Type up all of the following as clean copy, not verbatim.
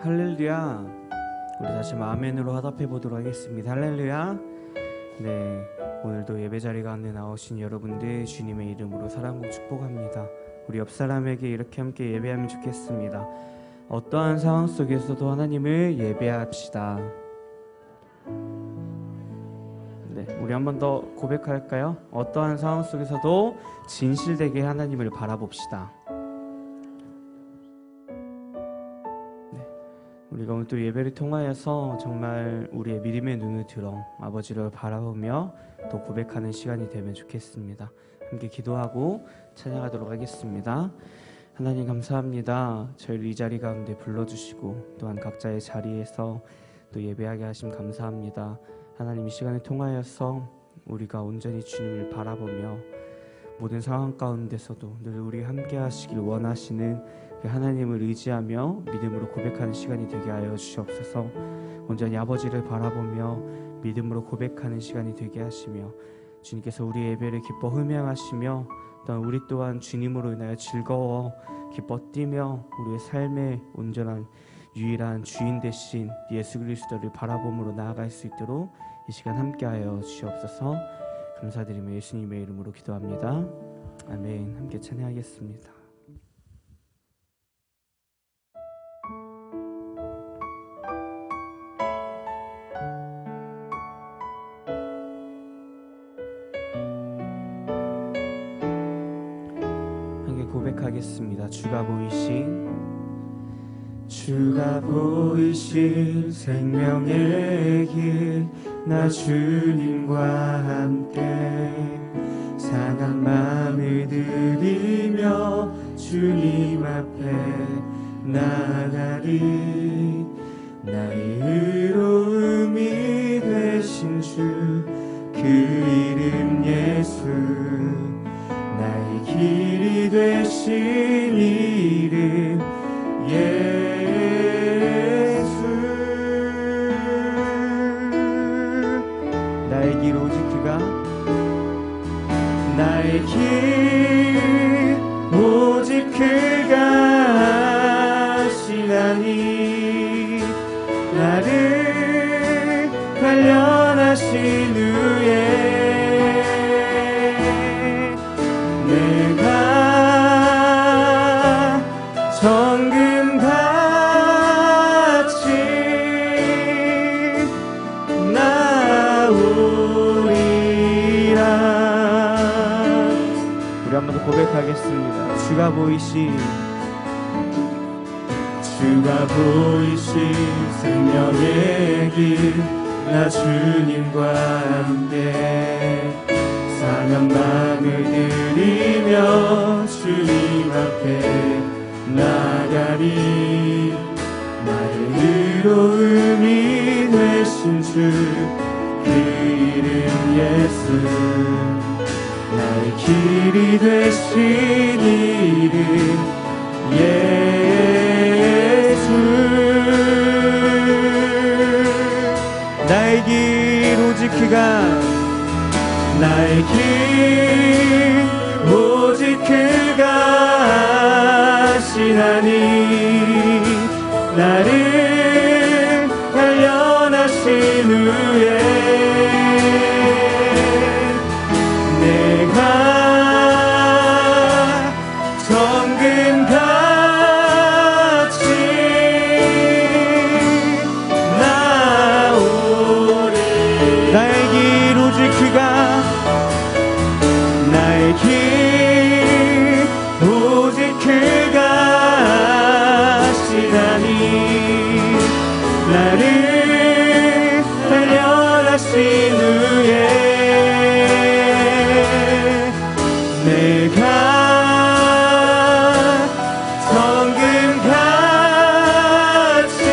할렐루야. 우리 다시 아멘으로 화답해 보도록 하겠습니다. 할렐루야. 네, 오늘도 예배 자리 가운데 나오신 여러분들 주님의 이름으로 사랑과 축복합니다. 우리 옆 사람에게 이렇게 함께 예배하면 좋겠습니다. 어떠한 상황 속에서도 하나님을 예배합시다. 네, 우리 한 번 더 고백할까요? 어떠한 상황 속에서도 진실되게 하나님을 바라봅시다. 우리가 오늘 또 예배를 통하여서 정말 우리의 믿음의 눈을 들어 아버지를 바라보며 또 고백하는 시간이 되면 좋겠습니다. 함께 기도하고 찬양하도록 하겠습니다. 하나님 감사합니다. 저희를 이 자리 가운데 불러주시고 또한 각자의 자리에서 또 예배하게 하심 감사합니다. 하나님 이 시간을 통하여서 우리가 온전히 주님을 바라보며 모든 상황 가운데서도 늘 우리 함께 하시길 원하시는 하나님을 의지하며 믿음으로 고백하는 시간이 되게 하여 주시옵소서. 온전히 아버지를 바라보며 믿음으로 고백하는 시간이 되게 하시며 주님께서 우리 예배를 기뻐 흠양하시며 또한 우리 또한 주님으로 인하여 즐거워 기뻐 뛰며 우리의 삶의 온전한 유일한 주인 되신 예수 그리스도를 바라봄으로 나아갈 수 있도록 이 시간 함께하여 주시옵소서. 감사드리며 예수님의 이름으로 기도합니다. 아멘. 함께 찬양하겠습니다. 고백하겠습니다. 주가 보이신 생명의 길 나 주님과 함께 상한 마음을 들이며 주님 앞에 나가리. 나의 의로움이 되신 주 그 이름 예수 나의 길이 되신 이름 예수. 나의 길 오직 그가 나의 길 오직 그가 하시나니 나를 단련하신 후에 정금같이 나오리라. 우리 한 번 더 고백하겠습니다. 주가 보이신 생명의 길 나 주님과 함께 상한 마음을 들이며 주님 앞에 나가리. 나의 의로움이 되신 주 그 이름 예수 나의 길이 되신 이름 예수. 나의 길 오직 그가 나의 길 오직 그가 하시나니 나를 단련하신 후에 내가 정금같이 나오리. 나의 길 오직 그가 나의 길 오직 그가 하시나니 나를 단련하신 후에 내가 정금같이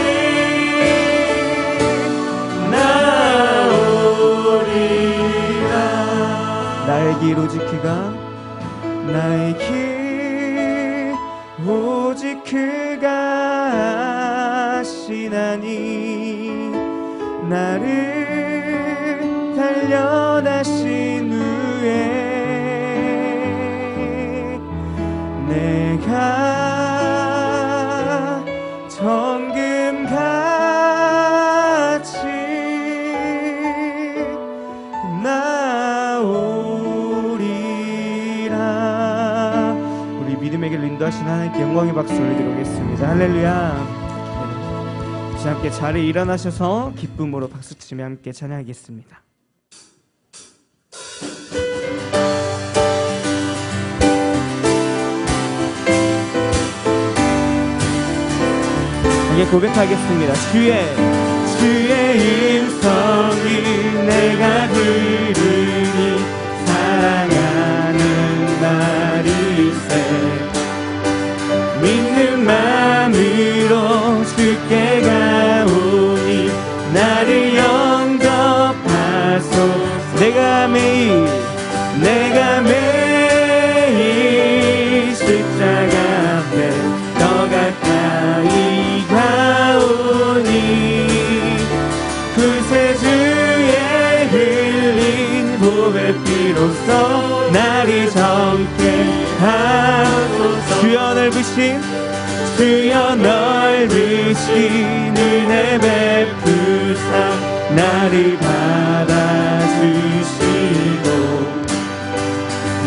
나오리라. 나의 길 오직 그가 나의 길 오직 그가 하시나니 나를 단련하신 후에 내가 정금같이 믿음에게 인도하신 하나님께 영광의 박수 올려드리겠습니다. 할렐루야. 네. 함께 자리에 일어나셔서 기쁨으로 박수치며 함께 찬양하겠습니다. 이제 고백하겠습니다. 주의 음성이 내가 들으니 사랑하는 말일세. 믿는 마음으로 주께 가오니 나를 영접하소. 내가 매일 십자가 앞에 더 가까이 가오니 구세주의 흘린 보배 피로써 나를 정케 하소서. 주여 넓으신 은혜 베푸사 나를 받아주시고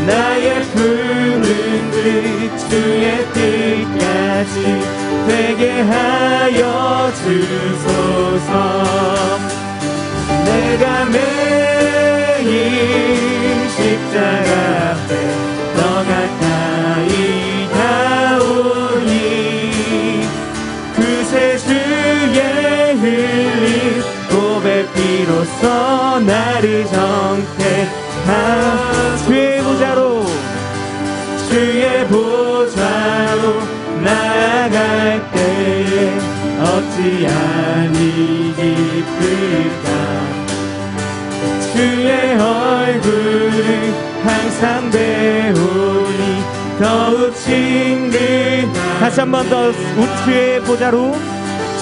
나의 품은 듯 주의 뜻까지 되게 하여 주소서. 내가 매일 십자가 앞에 더 가까이 가오니 구세주의 흘린 보배 피로써 나를 정케하소서. 주의 보좌로 나아갈 때에 어찌하니 기쁠까. 주의 얼굴을 항상 배우니 더욱 친근한. 다시 한 번 더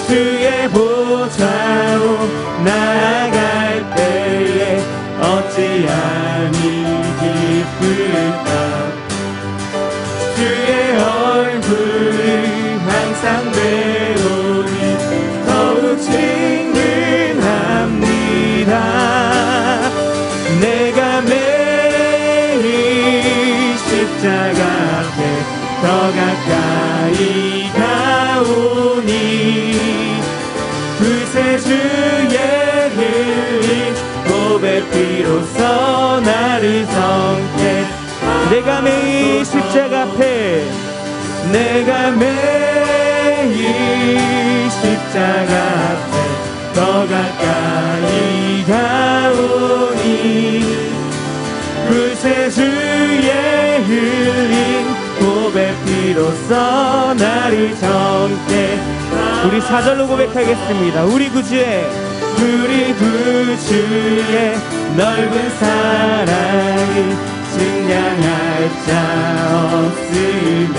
주의 보좌로 나아갈 때에 어찌하니 기쁠까. 주의 얼굴을 항상 배우니 더욱 친근합니다. 내가 매일 십자가 앞에 더 가까이 가오니 구세주의 흘린 보배 피로써 나를 정케. 내가 매일 십자가 앞에 더 가까이 가오니 구세주의 흘린 보배 피로써 나를 정케. 우리 4절로 고백하겠습니다. 우리 구주의 넓은 사랑이 증량할 자 없으며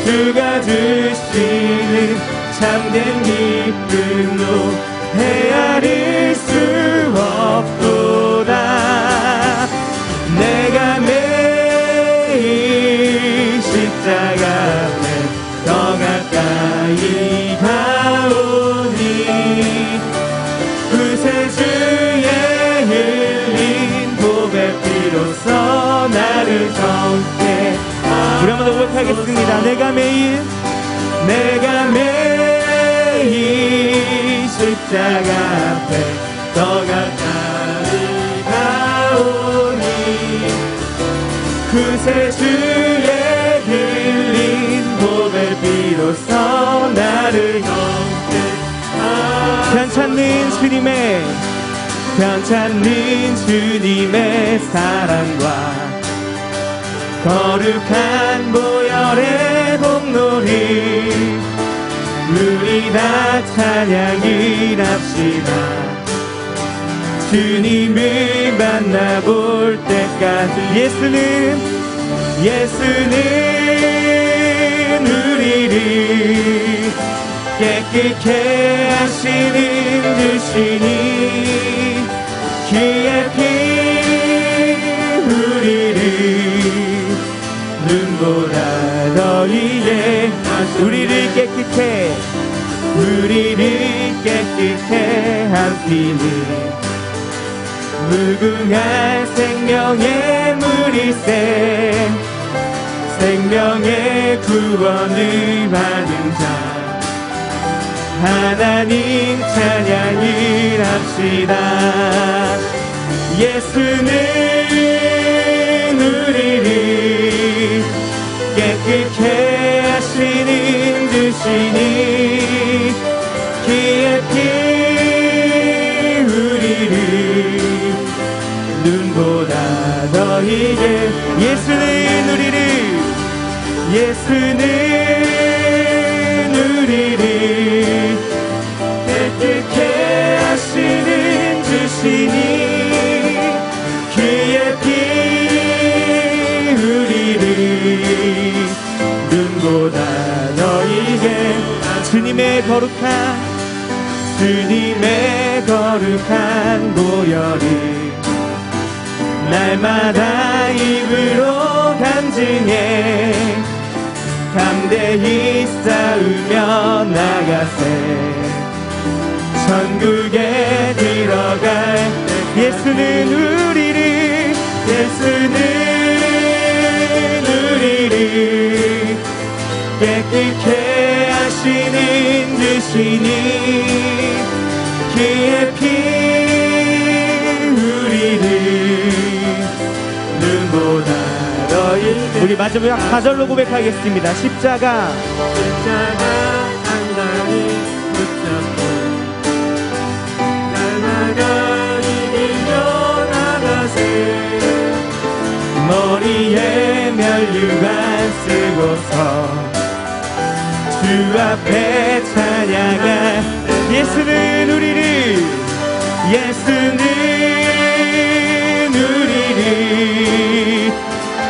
주가 주시는 참된 기쁨도 헤아릴 수 없도다. 내가 매일 십자가 앞에 더 가까이 가오니 구세주의 흘린 보배 피로써 나를 정케. 우리 한번 더 고백하겠습니다. 내가 매일 십자가 앞에 더 가까이 가오니 구세주의 흘린 보배 피로써 나를 정케. 편찮는 주님의 사랑과 거룩한 보혈의 공로를 우리 다 찬양을 합시다. 주님을 만나볼 때까지 예수는 우리를 깨끗게 하시는 주시니 그의 피 우리를 눈보다 더 이게 우리를 깨끗게 한 피는 무궁한 생명의 물일세. 생명의 구원을 받은 자 하나님 찬양을 합시다. 예수는 우리를 깨끗게 하시는 주시니 그의 피 우리를 눈보다 더 이게 예수는 우리를 깨끗게 하시는 주시니 그의 피 우리를 눈보다 너희게 주님의 거룩한 보혈을 날마다 입으로 간증해 담대히 싸우며 나가세 천국에 들어갈 예수는 우리를 깨끗게 하시는 주시니 그의 피 우리를 눈보다 우리 마지막 4절로 고백하겠습니다. 십자가 단단히 붙잡고 날마다 이기며 나가세 머리에 면류관 쓰고서 주 앞에 찬양할 예수는 우리를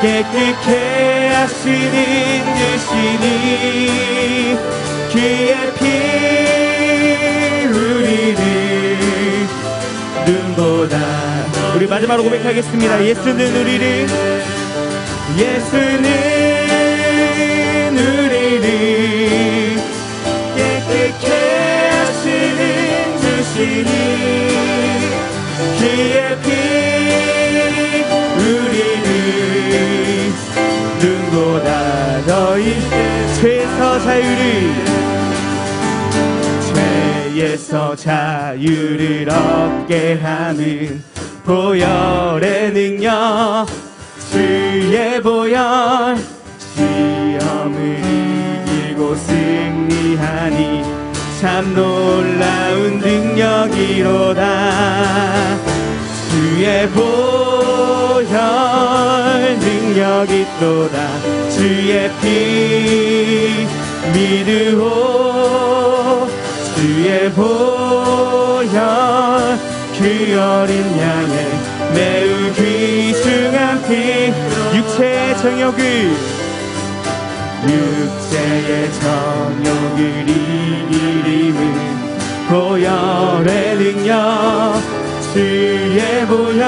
깨끗게 하시는 주시니 그의 피 우리를 눈보다 우리 마지막으로 고백하겠습니다. 예수는 우리를 깨끗게 하시는 주시니 그의 피 우리를 눈보다 너희 죄에서 자유를 얻게 하는 보혈의 능력 주의 보혈 시험을 이기고 승리하니 참 놀라운 능력이로다 주의 보혈 능력이 또다 주의 피 믿으오 주의 보혈 그 어린 양의 매우 귀중한 피 육체의 정욕을 이기림은 보혈의 능력 주의 보혈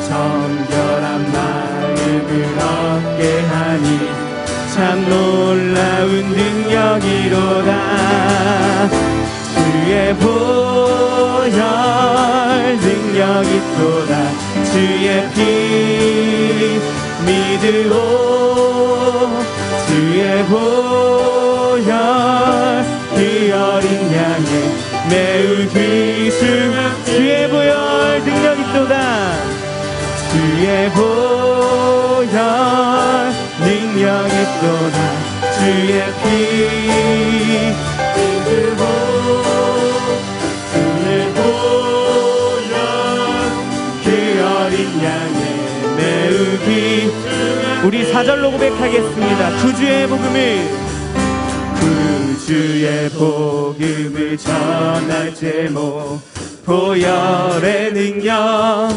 정결한 마음을 얻게 하니 참 놀라운 능력이로다 주의 보혈 능력이 또다 주의 피 믿으오 주의 보혈 그 어린 양의 매우 귀중한 주의 보혈 능력이 또다 주의 보혈 능력이 또다 주의 피 믿으오 주의 보혈 그 어린 양의 매우 귀중한 우리 4절로 고백하겠습니다. 구주의 복음을 전할 제목 보혈의 능력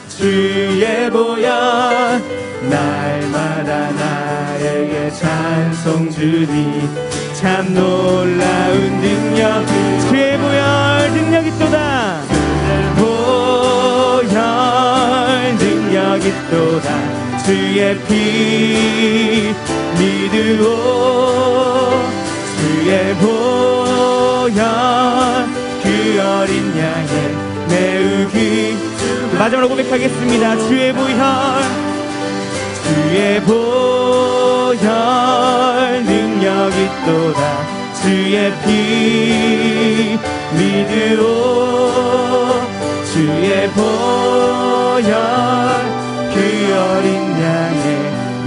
주의 보혈 날마다 나에게 찬송 주니 참 놀라운 능력 주의 보혈 능력이 또다 보혈 능력이 또다 주의 피 믿으오 주의 보혈 그 어린 양의 매우 마지막으로 고백하겠습니다. 주의 보혈 보혈 능력 있도다. 주의 피 믿으오. 주의 보혈 그 어린 양의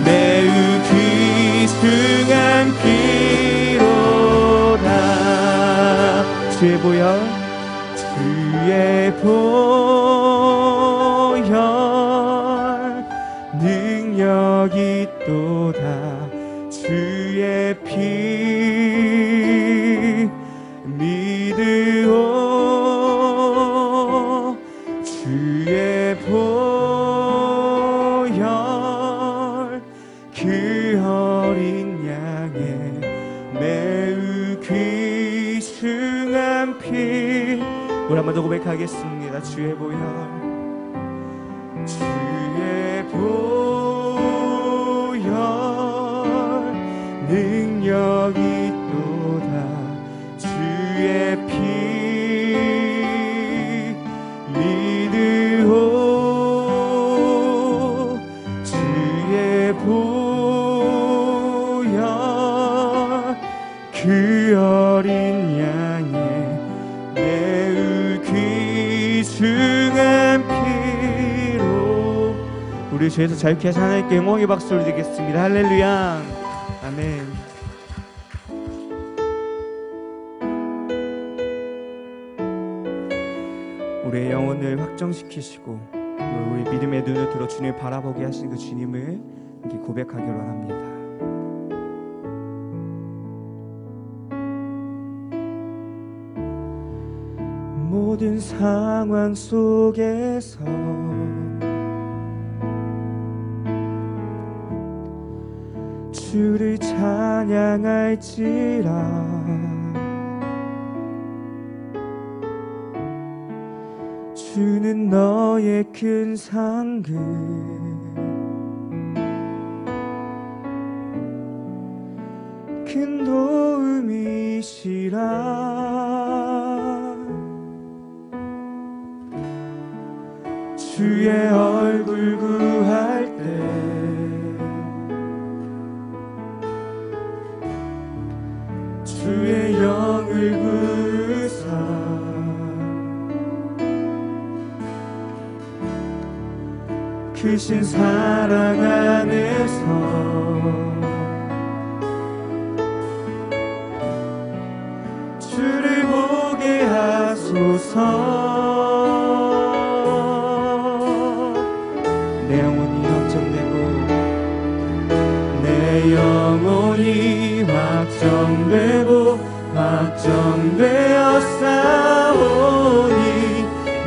매우 귀중한 피로다. 주의 보혈 주의 보혈 능력 있도다. 주의 피 믿으오. 주의 보혈 그 어린 양의 매우 귀중한 피. 우리 한 번 더 고백하겠습니다. 주의 보혈 주의 보혈 능력 있도다. 주의 피 믿으오. 주의 보혈 그 어린 양의 매우 귀중한 피로. 우리 주에서 자유케 하신 하나님께 영광의 박수를 드리겠습니다. 할렐루야. 아멘. 우리의 영혼을 확정시키시고 우리 믿음의 눈을 들어 주님을 바라보게 하신 그 주님을 이렇게 고백하기로 합니다. 모든 상황 속에서 주를 찬양할지라. 주는 너의 큰 상급, 큰 도움이시라. 주의 얼굴 구할 때 주의 영을 부으사 크신 사랑 안에서 주를 보게 하소서. 내 영혼이 확정되고 내 영혼이 확정되고 확정되어 싸우니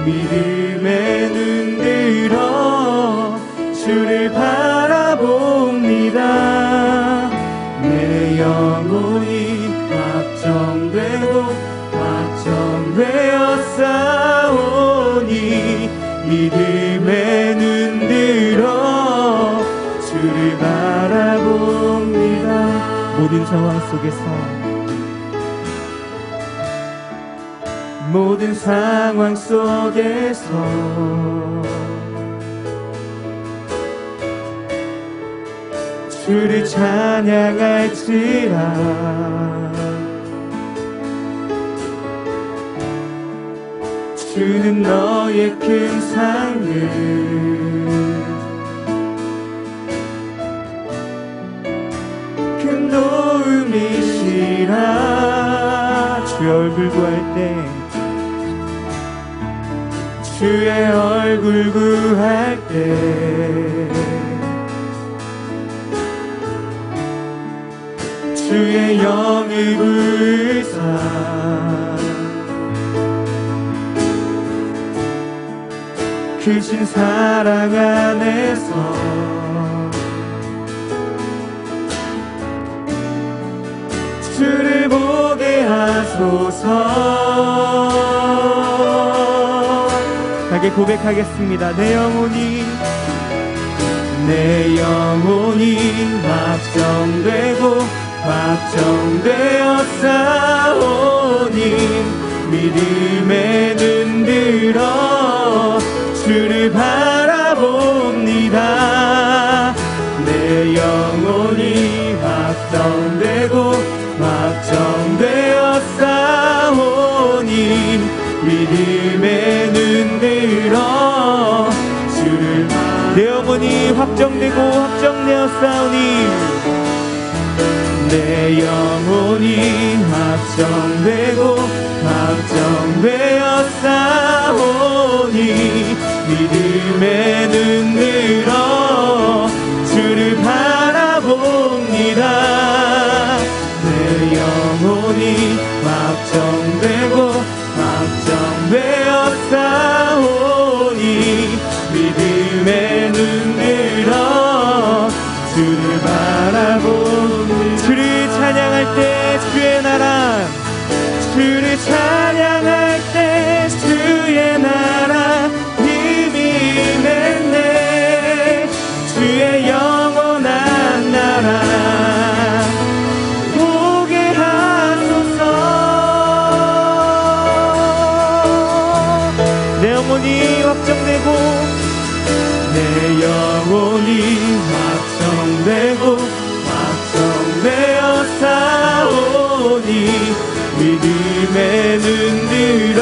믿음의 눈 들어 주를 바라봅니다. 내 영혼이 확정되고 확정되어 싸우니 믿음의 눈 들어 주를 바라봅니다. 모든 상황 속에서 모든 상황 속에서 주를 찬양할지라. 주는 너의 큰 상급, 큰 도움이시라. 주의 얼굴 구할 때 주의 얼굴 구할 때 주의 영을 부으사 크신 사랑 안에서 주를 보게 하소서. 하게 고백하겠습니다. 내 영혼이 확정되고 확정되어 싸우니 믿음의 눈 들어 주를 바라봅니다. 내 영혼이 내 영혼이 확정되고 확정되었사오니 내 영혼이 확정되고 확정되었사오니 믿음의 눈 들어 주를 바라봅니다. 내 영혼이 확정되고 확정되었사오니 믿음의 눈 들어 주를 바라봅니다. 주를 찬양할 때 주의 나라, 주를 찬양할 때 주의 나라 힘이 맺네. 주의 영원한 나라 보게 하소서. 내 영혼이 확정되고 내 영혼이 확정되고 확정되었사오니 믿음의 눈 들어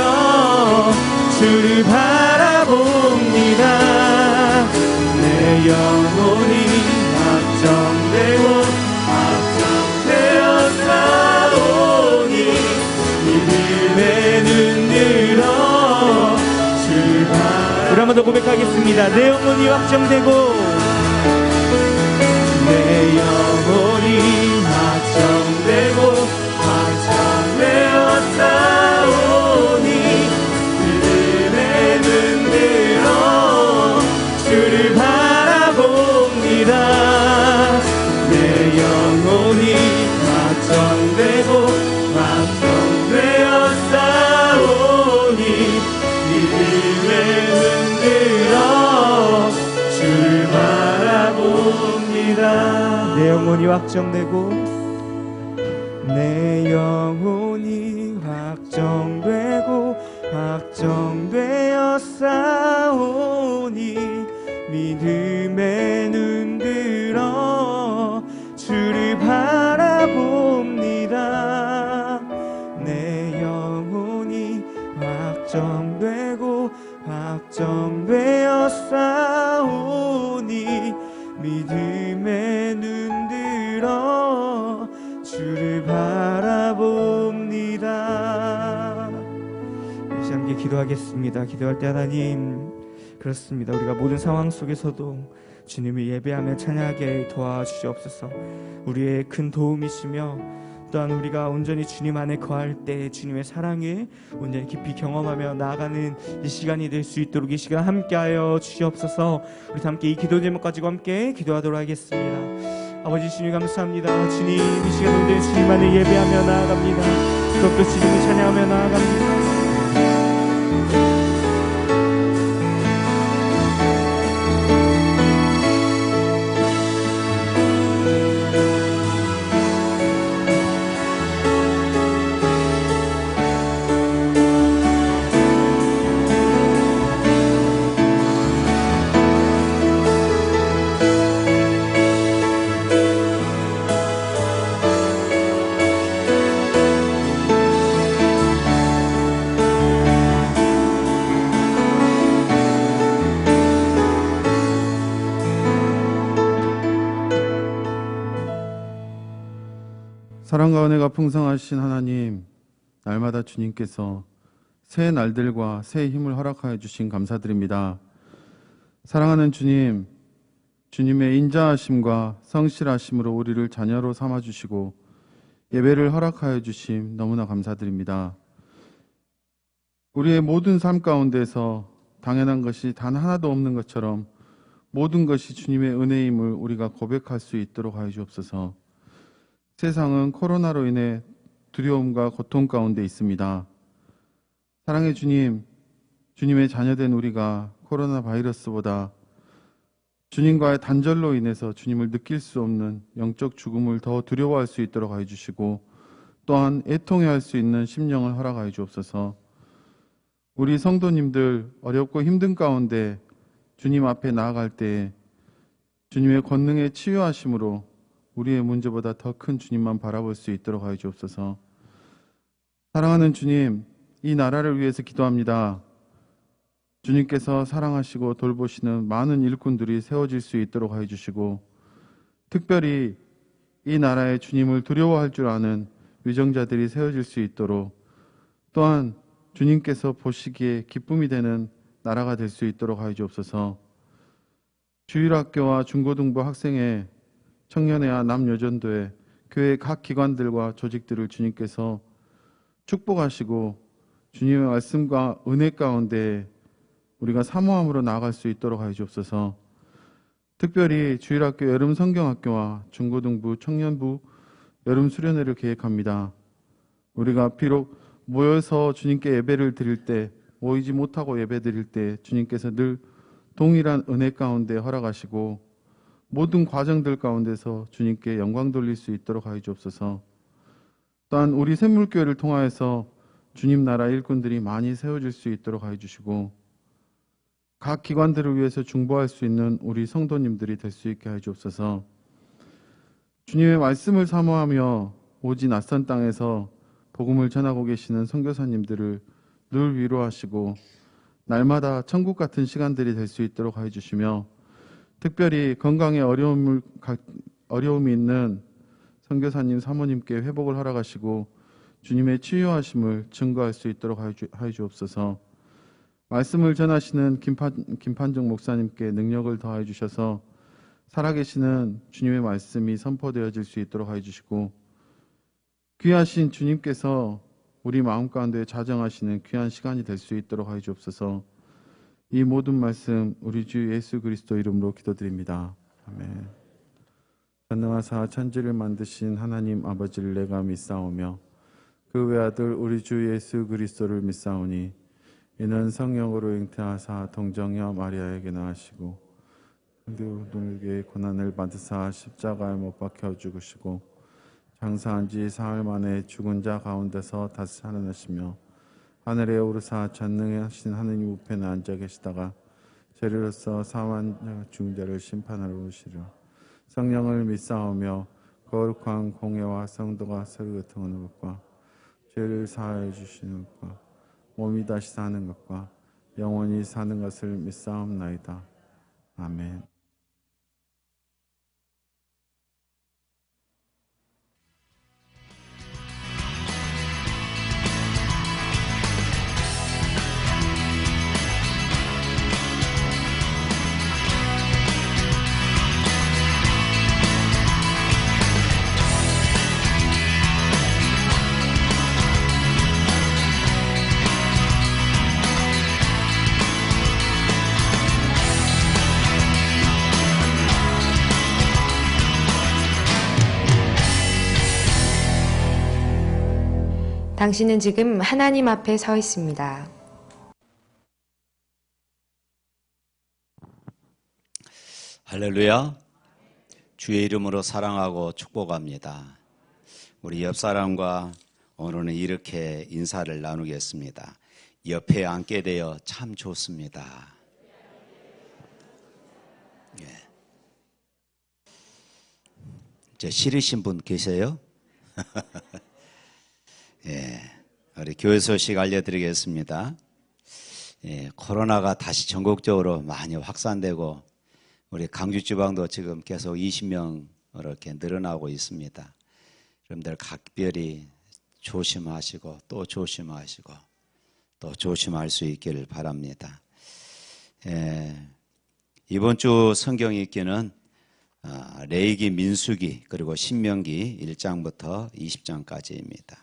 주를 바라봅니다. 내 영혼이 확정되고 확정되었사오니 믿음의 눈 들어 주를 바라봅니다. 우리 한 번 더 고백하겠습니다. 내 영혼이 확정되고 내 영혼이 확정되고 확정되었사오니 믿음의 눈 들어 주를 바라봅니다. 내 영혼이 확정되고 확정되었사오니 믿음의 눈 들어 주를 바라봅니다. 내 영혼이 확정되고 내 영혼이 확정되고 확정되었사오니 믿음의 눈 들어 주를 바라봅니다. 내 영혼이 확정되고 확정되었사오니 믿음의 눈 들어 주를 바라봅니다. 다시 함께 기도하겠습니다. 기도할 때 하나님, 그렇습니다. 우리가 모든 상황 속에서도 주님을 예배하며 찬양하게 도와주시옵소서. 우리의 큰 도움이시며 또한 우리가 온전히 주님 안에 거할 때 주님의 사랑을 온전히 깊이 경험하며 나아가는 이 시간이 될 수 있도록 이 시간 함께하여 주시옵소서. 우리 함께 이 기도 제목 가지고 함께 기도하도록 하겠습니다. 아버지 주님 감사합니다. 주님 이 시간 온전히 주님 안에 예배하며 나아갑니다. 더욱더 주님을 찬양하며 나아갑니다. 사랑과 은혜가 풍성하신 하나님, 날마다 주님께서 새 날들과 새 힘을 허락하여 주신 감사드립니다. 사랑하는 주님, 주님의 인자하심과 성실하심으로 우리를 자녀로 삼아주시고 예배를 허락하여 주심 너무나 감사드립니다. 우리의 모든 삶 가운데서 당연한 것이 단 하나도 없는 것처럼 모든 것이 주님의 은혜임을 우리가 고백할 수 있도록 하여 주옵소서. 세상은 코로나로 인해 두려움과 고통 가운데 있습니다. 사랑의 주님, 주님의 자녀된 우리가 코로나 바이러스보다 주님과의 단절로 인해서 주님을 느낄 수 없는 영적 죽음을 더 두려워할 수 있도록 하여 주시고 또한 애통해할 수 있는 심령을 허락하여 주옵소서. 우리 성도님들 어렵고 힘든 가운데 주님 앞에 나아갈 때 주님의 권능의 치유하심으로 우리의 문제보다 더 큰 주님만 바라볼 수 있도록 하여 주옵소서. 사랑하는 주님, 이 나라를 위해서 기도합니다. 주님께서 사랑하시고 돌보시는 많은 일꾼들이 세워질 수 있도록 하여 주시고, 특별히 이 나라의 주님을 두려워할 줄 아는 위정자들이 세워질 수 있도록, 또한 주님께서 보시기에 기쁨이 되는 나라가 될 수 있도록 하여 주옵소서. 주일학교와 중고등부 학생회, 청년회와 남여전도회, 교회 각 기관들과 조직들을 주님께서 축복하시고 주님의 말씀과 은혜 가운데 우리가 사모함으로 나아갈 수 있도록 하여 주옵소서. 특별히 주일학교 여름 성경학교와 중고등부 청년부 여름 수련회를 계획합니다. 우리가 비록 모여서 주님께 예배를 드릴 때, 모이지 못하고 예배 드릴 때 주님께서 늘 동일한 은혜 가운데 허락하시고 모든 과정들 가운데서 주님께 영광 돌릴 수 있도록 하여 주옵소서. 또한 우리 샘물교회를 통하여서 주님 나라 일꾼들이 많이 세워질 수 있도록 하여 주시고, 각 기관들을 위해서 중보할 수 있는 우리 성도님들이 될 수 있게 하여 주옵소서. 주님의 말씀을 사모하며 오직 낯선 땅에서 복음을 전하고 계시는 선교사님들을 늘 위로하시고 날마다 천국 같은 시간들이 될 수 있도록 하여 주시며, 특별히 건강에 어려움이 있는 선교사님 사모님께 회복을 허락하시고 주님의 치유하심을 증거할 수 있도록 하여 주옵소서. 말씀을 전하시는 김판정 목사님께 능력을 더하여 주셔서 살아계시는 주님의 말씀이 선포되어질 수 있도록 하여 주시고, 귀하신 주님께서 우리 마음 가운데 자정하시는 귀한 시간이 될 수 있도록 하여 주옵소서. 이 모든 말씀 우리 주 예수 그리스도 이름으로 기도드립니다. 아멘. 전능하사 천지를 만드신 하나님 아버지를 내가 믿사오며 그 외아들 우리 주 예수 그리스도를 믿사오니, 이는 성령으로 잉태하사 동정녀 마리아에게 나으시고 우리에게 고난을 받으사 십자가에 못 박혀 죽으시고 장사한 지 사흘 만에 죽은 자 가운데서 다시 살아나시며 하늘에 오르사 전능하신 하느님 우편에 앉아 계시다가 죄로서 사망 죽은 자를 심판하러 오시리라. 성령을 믿사오며 거룩한 공예와 성도가 서로 교통하는 것과 죄를 사하여 주시는 것과 몸이 다시 사는 것과 영원히 사는 것을 믿사옵나이다. 아멘. 당신은 지금 하나님 앞에 서 있습니다. 할렐루야. 주의 이름으로 사랑하고 축복합니다. 우리 옆 사람과 오늘은 이렇게 인사를 나누겠습니다. 옆에 앉게 되어 참 좋습니다. 예. 이제 싫으신 분 계세요? 예, 우리 교회 소식 알려드리겠습니다. 예, 코로나가 다시 전국적으로 많이 확산되고 우리 강주 지방도 지금 계속 20명 이렇게 늘어나고 있습니다. 여러분들 각별히 조심하시고 또 조심하시고 또 조심할 수 있기를 바랍니다. 예, 이번 주 성경 읽기는 레위기, 민수기 그리고 신명기 1장부터 20장까지입니다.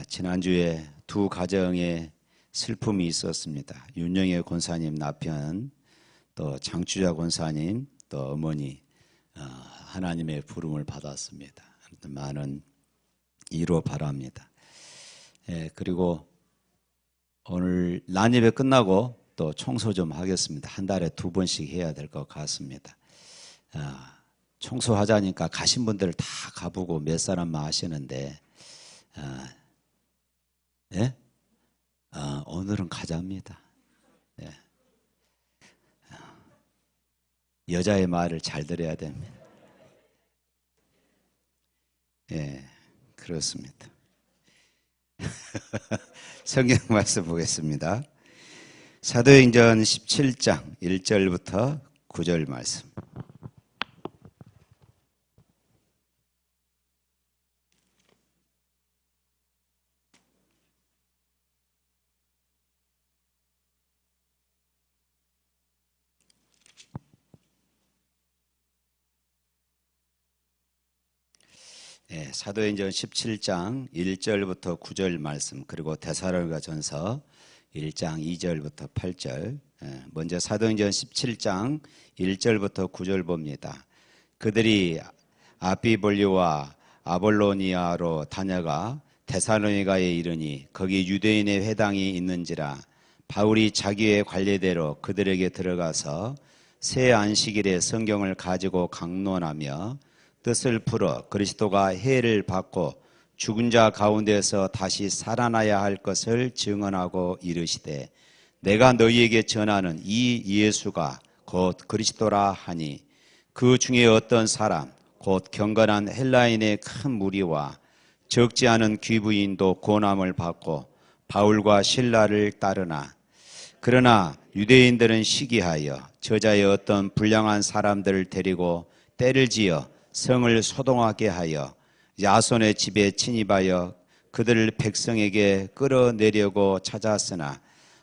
지난주에 두 가정의 슬픔이 있었습니다. 윤영애 권사님 남편, 또 장추자 권사님, 또 어머니 하나님의 부름을 받았습니다. 많은 위로 바랍니다. 그리고 오늘 난예배 끝나고 또 청소 좀 하겠습니다. 한 달에 2번씩 해야 될 것 같습니다. 청소하자니까 가신 분들 다 가보고 몇 사람만 하시는데 예? 오늘은 가자입니다. 예. 여자의 말을 잘 들어야 됩니다. 예, 그렇습니다. 성경 말씀 보겠습니다. 사도행전 17장 1절부터 9절 말씀. 사도행전 17장 1절부터 9절 말씀, 그리고 데살로니가전서 1장 2절부터 8절. 먼저 사도행전 17장 1절부터 9절 봅니다. 그들이 아비볼리와 아볼로니아로 다녀가 데살로니가에 이르니 거기 유대인의 회당이 있는지라 바울이 자기의 관례대로 그들에게 들어가서 새 안식일에 성경을 가지고 강론하며 뜻을 풀어 그리스도가 해를 받고 죽은 자 가운데서 다시 살아나야 할 것을 증언하고 이르시되 내가 너희에게 전하는 이 예수가 곧 그리스도라 하니 그 중에 어떤 사람 곧 경건한 헬라인의 큰 무리와 적지 않은 귀부인도 고난을 받고 바울과 실라를 따르나 그러나 유대인들은 시기하여 저자의 어떤 불량한 사람들을 데리고 때를 지어 성을 소동하게 하여 야손의 집에 침입하여 그들을 백성에게 끌어내려고 찾았으나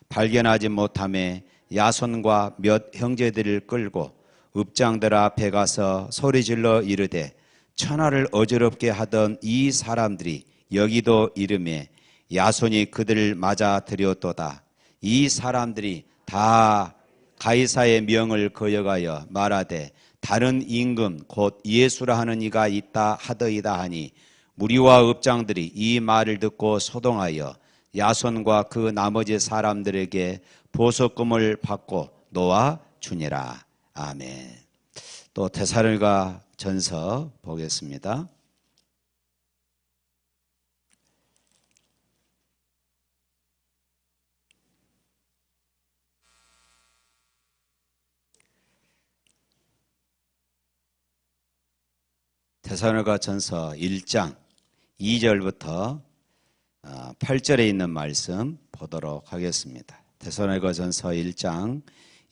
발견하지 못하매 야손과 몇 형제들을 끌고 읍장들 앞에 가서 소리질러 이르되 천하를 어지럽게 하던 이 사람들이 여기도 이르매 야손이 그들을 맞아 들였도다. 이 사람들이 다 가이사의 명을 거역하여 말하되 다른 임금 곧 예수라 하는 이가 있다 하더이다 하니 무리와 읍장들이 이 말을 듣고 소동하여 야손과 그 나머지 사람들에게 보석금을 받고 놓아 주니라. 아멘. 또 데살로니가 전서 보겠습니다. 데살로니가 전서 1장 2절부터 8절에 있는 말씀 보도록 하겠습니다. 데살로니가 전서 1장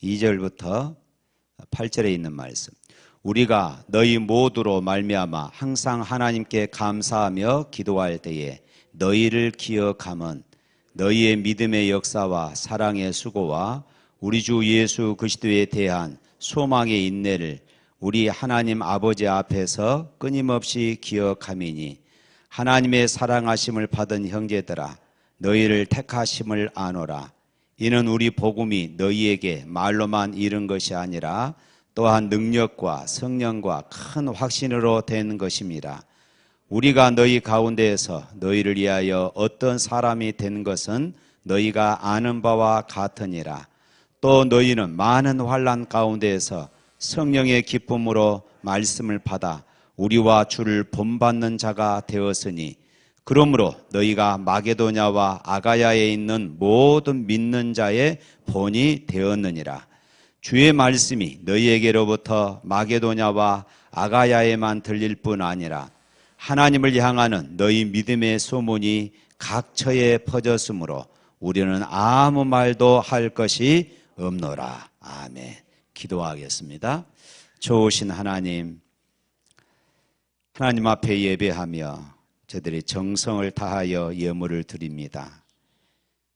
2절부터 8절에 있는 말씀. 우리가 너희 모두로 말미암아 항상 하나님께 감사하며 기도할 때에 너희를 기억함은 너희의 믿음의 역사와 사랑의 수고와 우리 주 예수 그리스도에 대한 소망의 인내를 우리 하나님 아버지 앞에서 끊임없이 기억함이니 하나님의 사랑하심을 받은 형제들아 너희를 택하심을 아노라. 이는 우리 복음이 너희에게 말로만 이른 것이 아니라 또한 능력과 성령과 큰 확신으로 된 것임이라. 우리가 너희 가운데에서 너희를 위하여 어떤 사람이 된 것은 너희가 아는 바와 같으니라. 또 너희는 많은 환난 가운데에서 성령의 기쁨으로 말씀을 받아 우리와 주를 본받는 자가 되었으니 그러므로 너희가 마게도냐와 아가야에 있는 모든 믿는 자의 본이 되었느니라. 주의 말씀이 너희에게로부터 마게도냐와 아가야에만 들릴 뿐 아니라 하나님을 향하는 너희 믿음의 소문이 각처에 퍼졌으므로 우리는 아무 말도 할 것이 없노라. 아멘. 기도하겠습니다. 좋으신 하나님, 하나님 앞에 예배하며 저들이 정성을 다하여 예물을 드립니다.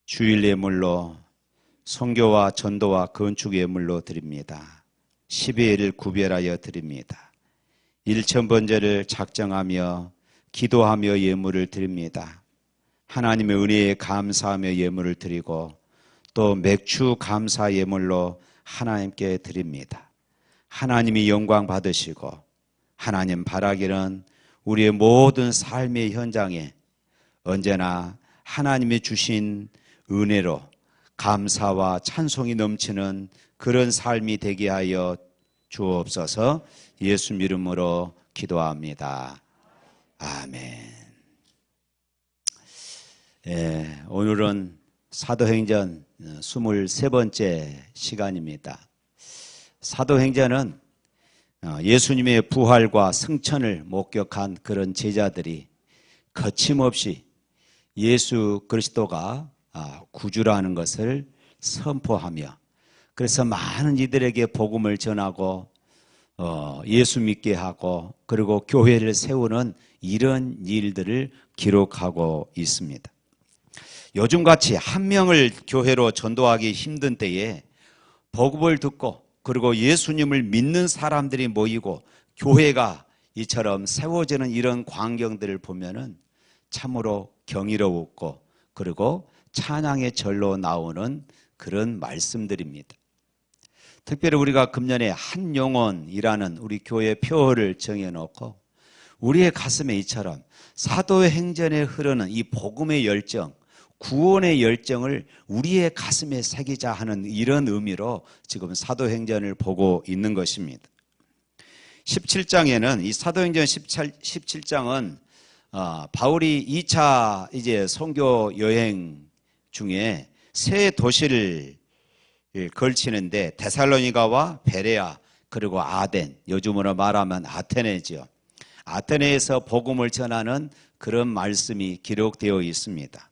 주일 예물로 선교와 전도와 건축 예물로 드립니다. 12일을 구별하여 드립니다. 일천번제를 작정하며 기도하며 예물을 드립니다. 하나님의 은혜에 감사하며 예물을 드리고 또 맥주 감사 예물로 하나님께 드립니다. 하나님이 영광 받으시고 하나님 바라기는 우리의 모든 삶의 현장에 언제나 하나님이 주신 은혜로 감사와 찬송이 넘치는 그런 삶이 되게 하여 주옵소서. 예수 이름으로 기도합니다. 아멘. 오늘은 사도행전 23번째 시간입니다. 사도행전은 예수님의 부활과 승천을 목격한 그런 제자들이 거침없이 예수 그리스도가 구주라는 것을 선포하며 그래서 많은 이들에게 복음을 전하고 예수 믿게 하고 그리고 교회를 세우는 이런 일들을 기록하고 있습니다. 요즘같이 한 명을 교회로 전도하기 힘든 때에 복음을 듣고 그리고 예수님을 믿는 사람들이 모이고 교회가 이처럼 세워지는 이런 광경들을 보면은 참으로 경이로웠고 그리고 찬양의 절로 나오는 그런 말씀들입니다. 특별히 우리가 금년에 한 영혼이라는 우리 교회 표어를 정해놓고 우리의 가슴에 이처럼 사도행전에 흐르는 이 복음의 열정, 구원의 열정을 우리의 가슴에 새기자 하는 이런 의미로 지금 사도행전을 보고 있는 것입니다. 17장에는 이 사도행전 17장은 바울이 2차 이제 선교 여행 중에 세 도시를 걸치는데 데살로니가와 베레아 그리고 아덴, 요즘으로 말하면 아테네지요. 아테네에서 복음을 전하는 그런 말씀이 기록되어 있습니다.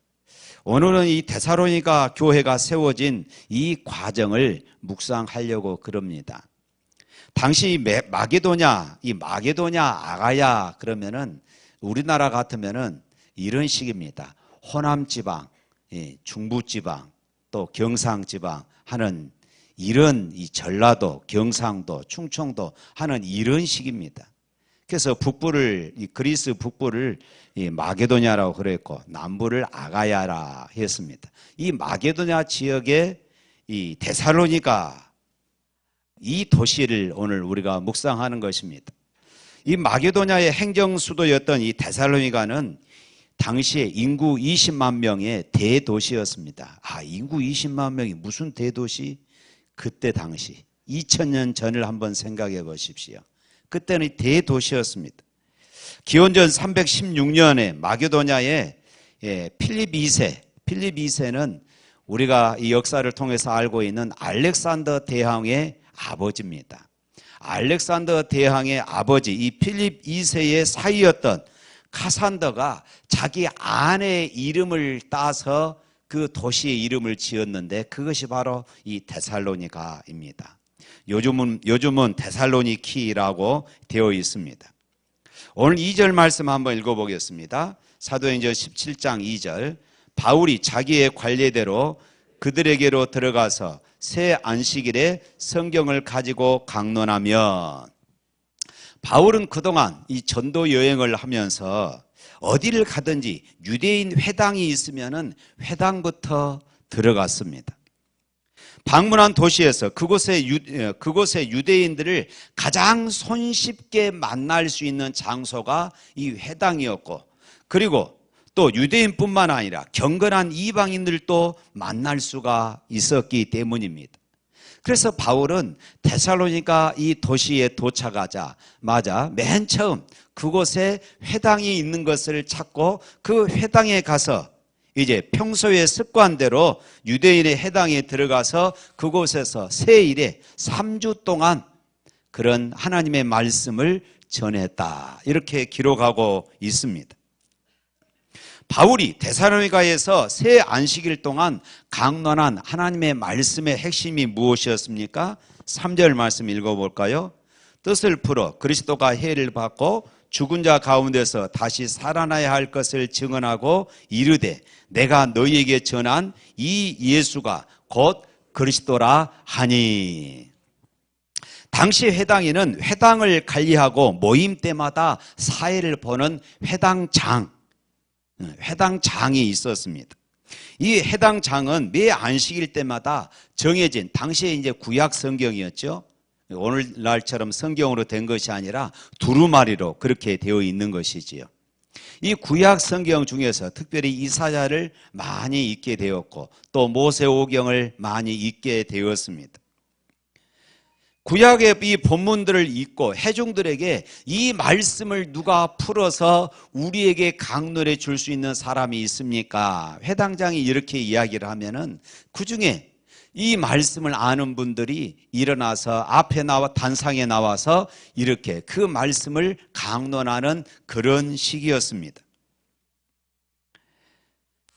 오늘은 이 데살로니가 교회가 세워진 이 과정을 묵상하려고 그럽니다. 당시 마게도냐, 이 마게도냐 아가야 그러면은 우리나라 같으면은 이런 식입니다. 호남 지방, 중부 지방, 또 경상 지방 하는 이런 이 전라도, 경상도, 충청도 하는 이런 식입니다. 그래서 북부를 이 그리스 북부를 이 마게도냐라고 그랬고 남부를 아가야라 했습니다. 이 마게도냐 지역의 이 데살로니가 이 도시를 오늘 우리가 묵상하는 것입니다. 이 마게도냐의 행정 수도였던 이 데살로니가는 당시에 인구 20만 명의 대도시였습니다. 인구 20만 명이 무슨 대도시? 그때 당시 2000년 전을 한번 생각해 보십시오. 그때는 대도시였습니다. 기원전 316년에 마게도냐에 필립 2세는 우리가 이 역사를 통해서 알고 있는 알렉산더 대왕의 아버지입니다. 알렉산더 대왕의 아버지 이 필립 2세의 사위였던 카산더가 자기 아내의 이름을 따서 그 도시의 이름을 지었는데 그것이 바로 이 데살로니가입니다. 요즘은 데살로니키라고 되어 있습니다. 오늘 2절 말씀 한번 읽어보겠습니다. 사도행전 17장 2절 바울이 자기의 관례대로 그들에게로 들어가서 새 안식일에 성경을 가지고 강론하면 바울은 그동안 이 전도 여행을 하면서 어디를 가든지 유대인 회당이 있으면은 회당부터 들어갔습니다. 방문한 도시에서 그곳의 유대인들을 가장 손쉽게 만날 수 있는 장소가 이 회당이었고 그리고 또 유대인뿐만 아니라 경건한 이방인들도 만날 수가 있었기 때문입니다. 그래서 바울은 데살로니가 이 도시에 도착하자마자 맨 처음 그곳에 회당이 있는 것을 찾고 그 회당에 가서 이제 평소의 습관대로 유대인의 회당에 들어가서 그곳에서 세일에 3주 동안 그런 하나님의 말씀을 전했다. 이렇게 기록하고 있습니다. 바울이 데살로니가에서 새 안식일 동안 강론한 하나님의 말씀의 핵심이 무엇이었습니까? 3절 말씀 읽어볼까요? 뜻을 풀어 그리스도가 해를 받고 죽은 자 가운데서 다시 살아나야 할 것을 증언하고 이르되 내가 너희에게 전한 이 예수가 곧 그리스도라 하니. 당시 회당에는 회당을 관리하고 모임 때마다 사회를 보는 회당장이 있었습니다. 이 회당장은 매 안식일 때마다 정해진 당시에 이제 구약 성경이었죠. 오늘날처럼 성경으로 된 것이 아니라 두루마리로 그렇게 되어 있는 것이지요. 이 구약 성경 중에서 특별히 이사야를 많이 읽게 되었고 또 모세오경을 많이 읽게 되었습니다. 구약의 이 본문들을 읽고 회중들에게 이 말씀을 누가 풀어서 우리에게 강론해 줄 수 있는 사람이 있습니까? 회당장이 이렇게 이야기를 하면은 그중에 이 말씀을 아는 분들이 일어나서 앞에 나와 단상에 나와서 이렇게 그 말씀을 강론하는 그런 시기였습니다.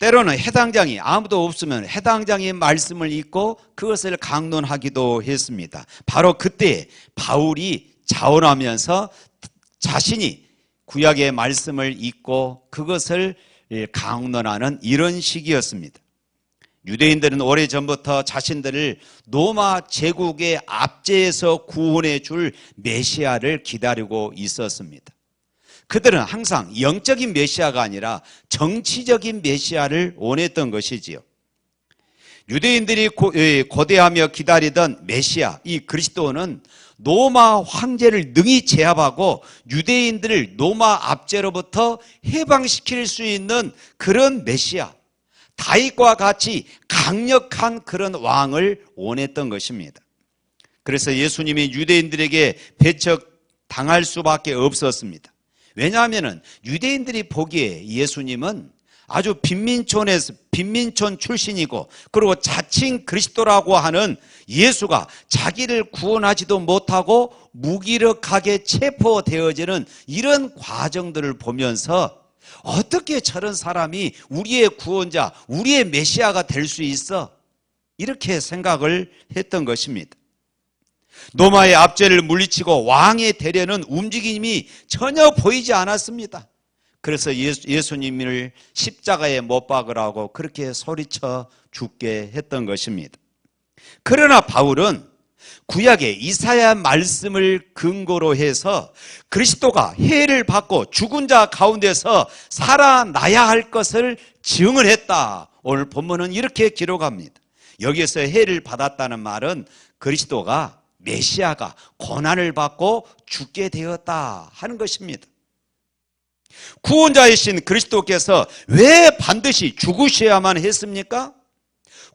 때로는 해당장이 아무도 없으면 해당장의 말씀을 읽고 그것을 강론하기도 했습니다. 바로 그때 바울이 자원하면서 자신이 구약의 말씀을 읽고 그것을 강론하는 이런 시기였습니다. 유대인들은 오래전부터 자신들을 로마 제국의 압제에서 구원해 줄 메시아를 기다리고 있었습니다. 그들은 항상 영적인 메시아가 아니라 정치적인 메시아를 원했던 것이지요. 유대인들이 고대하며 기다리던 메시아, 이 그리스도는 로마 황제를 능히 제압하고 유대인들을 로마 압제로부터 해방시킬 수 있는 그런 메시아, 다윗과 같이 강력한 그런 왕을 원했던 것입니다. 그래서 예수님이 유대인들에게 배척당할 수밖에 없었습니다. 왜냐하면 유대인들이 보기에 예수님은 아주 빈민촌 출신이고 그리고 자칭 그리스도라고 하는 예수가 자기를 구원하지도 못하고 무기력하게 체포되어지는 이런 과정들을 보면서 어떻게 저런 사람이 우리의 구원자, 우리의 메시아가 될 수 있어? 이렇게 생각을 했던 것입니다. 로마의 압제를 물리치고 왕이 되려는 움직임이 전혀 보이지 않았습니다. 그래서 예수님을 십자가에 못 박으라고 그렇게 소리쳐 죽게 했던 것입니다. 그러나 바울은 구약의 이사야 말씀을 근거로 해서 그리스도가 해를 받고 죽은 자 가운데서 살아나야 할 것을 증언했다. 오늘 본문은 이렇게 기록합니다. 여기에서 해를 받았다는 말은 그리스도가 메시아가 고난을 받고 죽게 되었다 하는 것입니다. 구원자이신 그리스도께서 왜 반드시 죽으셔야만 했습니까?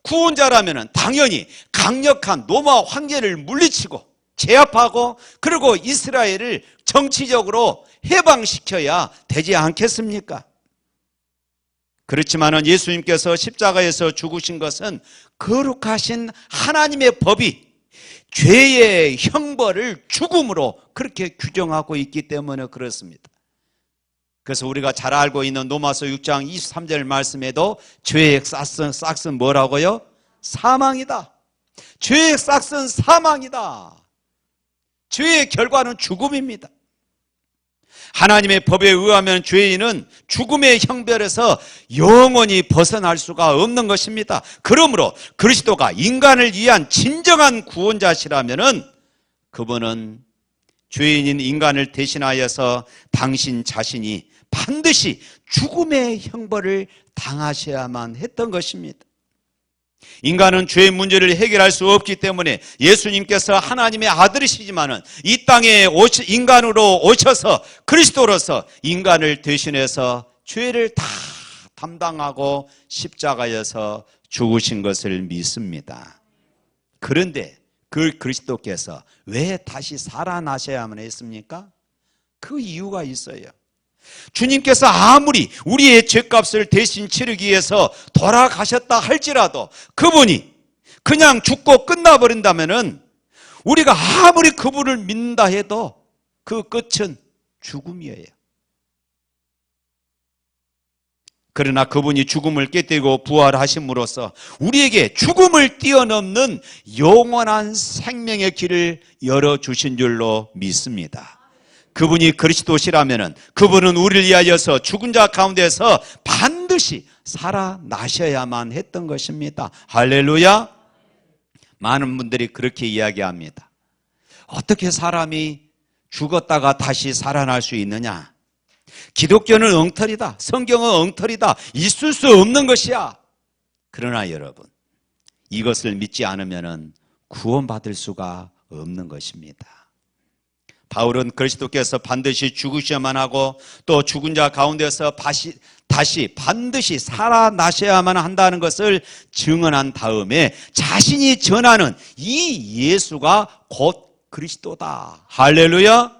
구원자라면 당연히 강력한 로마 황제를 물리치고 제압하고 그리고 이스라엘을 정치적으로 해방시켜야 되지 않겠습니까? 그렇지만은 예수님께서 십자가에서 죽으신 것은 거룩하신 하나님의 법이 죄의 형벌을 죽음으로 그렇게 규정하고 있기 때문에 그렇습니다. 그래서 우리가 잘 알고 있는 로마서 6장 23절 말씀에도 죄의 싹은 뭐라고요? 사망이다. 죄의 싹은 사망이다. 죄의 결과는 죽음입니다. 하나님의 법에 의하면 죄인은 죽음의 형벌에서 영원히 벗어날 수가 없는 것입니다. 그러므로 그리스도가 인간을 위한 진정한 구원자시라면은 그분은 죄인인 인간을 대신하여서 당신 자신이 반드시 죽음의 형벌을 당하셔야만 했던 것입니다. 인간은 죄의 문제를 해결할 수 없기 때문에 예수님께서 하나님의 아들이시지만은 이 땅에 인간으로 오셔서 그리스도로서 인간을 대신해서 죄를 다 담당하고 십자가에서 죽으신 것을 믿습니다. 그런데 그 그리스도께서 왜 다시 살아나셔야만 했습니까? 그 이유가 있어요. 주님께서 아무리 우리의 죄값을 대신 치르기 위해서 돌아가셨다 할지라도 그분이 그냥 죽고 끝나버린다면은 우리가 아무리 그분을 믿는다 해도 그 끝은 죽음이에요. 그러나 그분이 죽음을 깨뜨리고 부활하심으로써 우리에게 죽음을 뛰어넘는 영원한 생명의 길을 열어주신 줄로 믿습니다. 그분이 그리스도시라면 그분은 우리를 위하여서 죽은 자 가운데서 반드시 살아나셔야만 했던 것입니다. 할렐루야. 많은 분들이 그렇게 이야기합니다. 어떻게 사람이 죽었다가 다시 살아날 수 있느냐? 기독교는 엉터리다. 성경은 엉터리다. 있을 수 없는 것이야. 그러나 여러분, 이것을 믿지 않으면 구원받을 수가 없는 것입니다. 바울은 그리스도께서 반드시 죽으셔야만 하고 또 죽은 자 가운데서 다시 반드시 살아나셔야만 한다는 것을 증언한 다음에 자신이 전하는 이 예수가 곧 그리스도다. 할렐루야.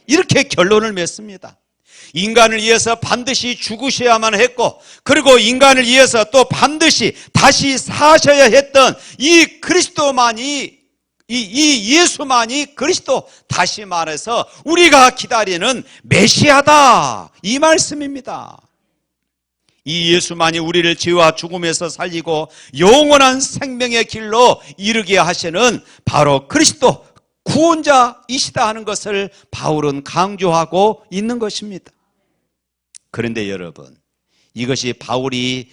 이렇게 결론을 맺습니다. 인간을 위해서 반드시 죽으셔야만 했고 그리고 인간을 위해서 또 반드시 다시 사셔야 했던 이 그리스도만이 이 예수만이 그리스도, 다시 말해서 우리가 기다리는 메시아다, 이 말씀입니다. 이 예수만이 우리를 죄와 죽음에서 살리고 영원한 생명의 길로 이르게 하시는 바로 그리스도 구원자이시다 하는 것을 바울은 강조하고 있는 것입니다. 그런데 여러분, 이것이 바울이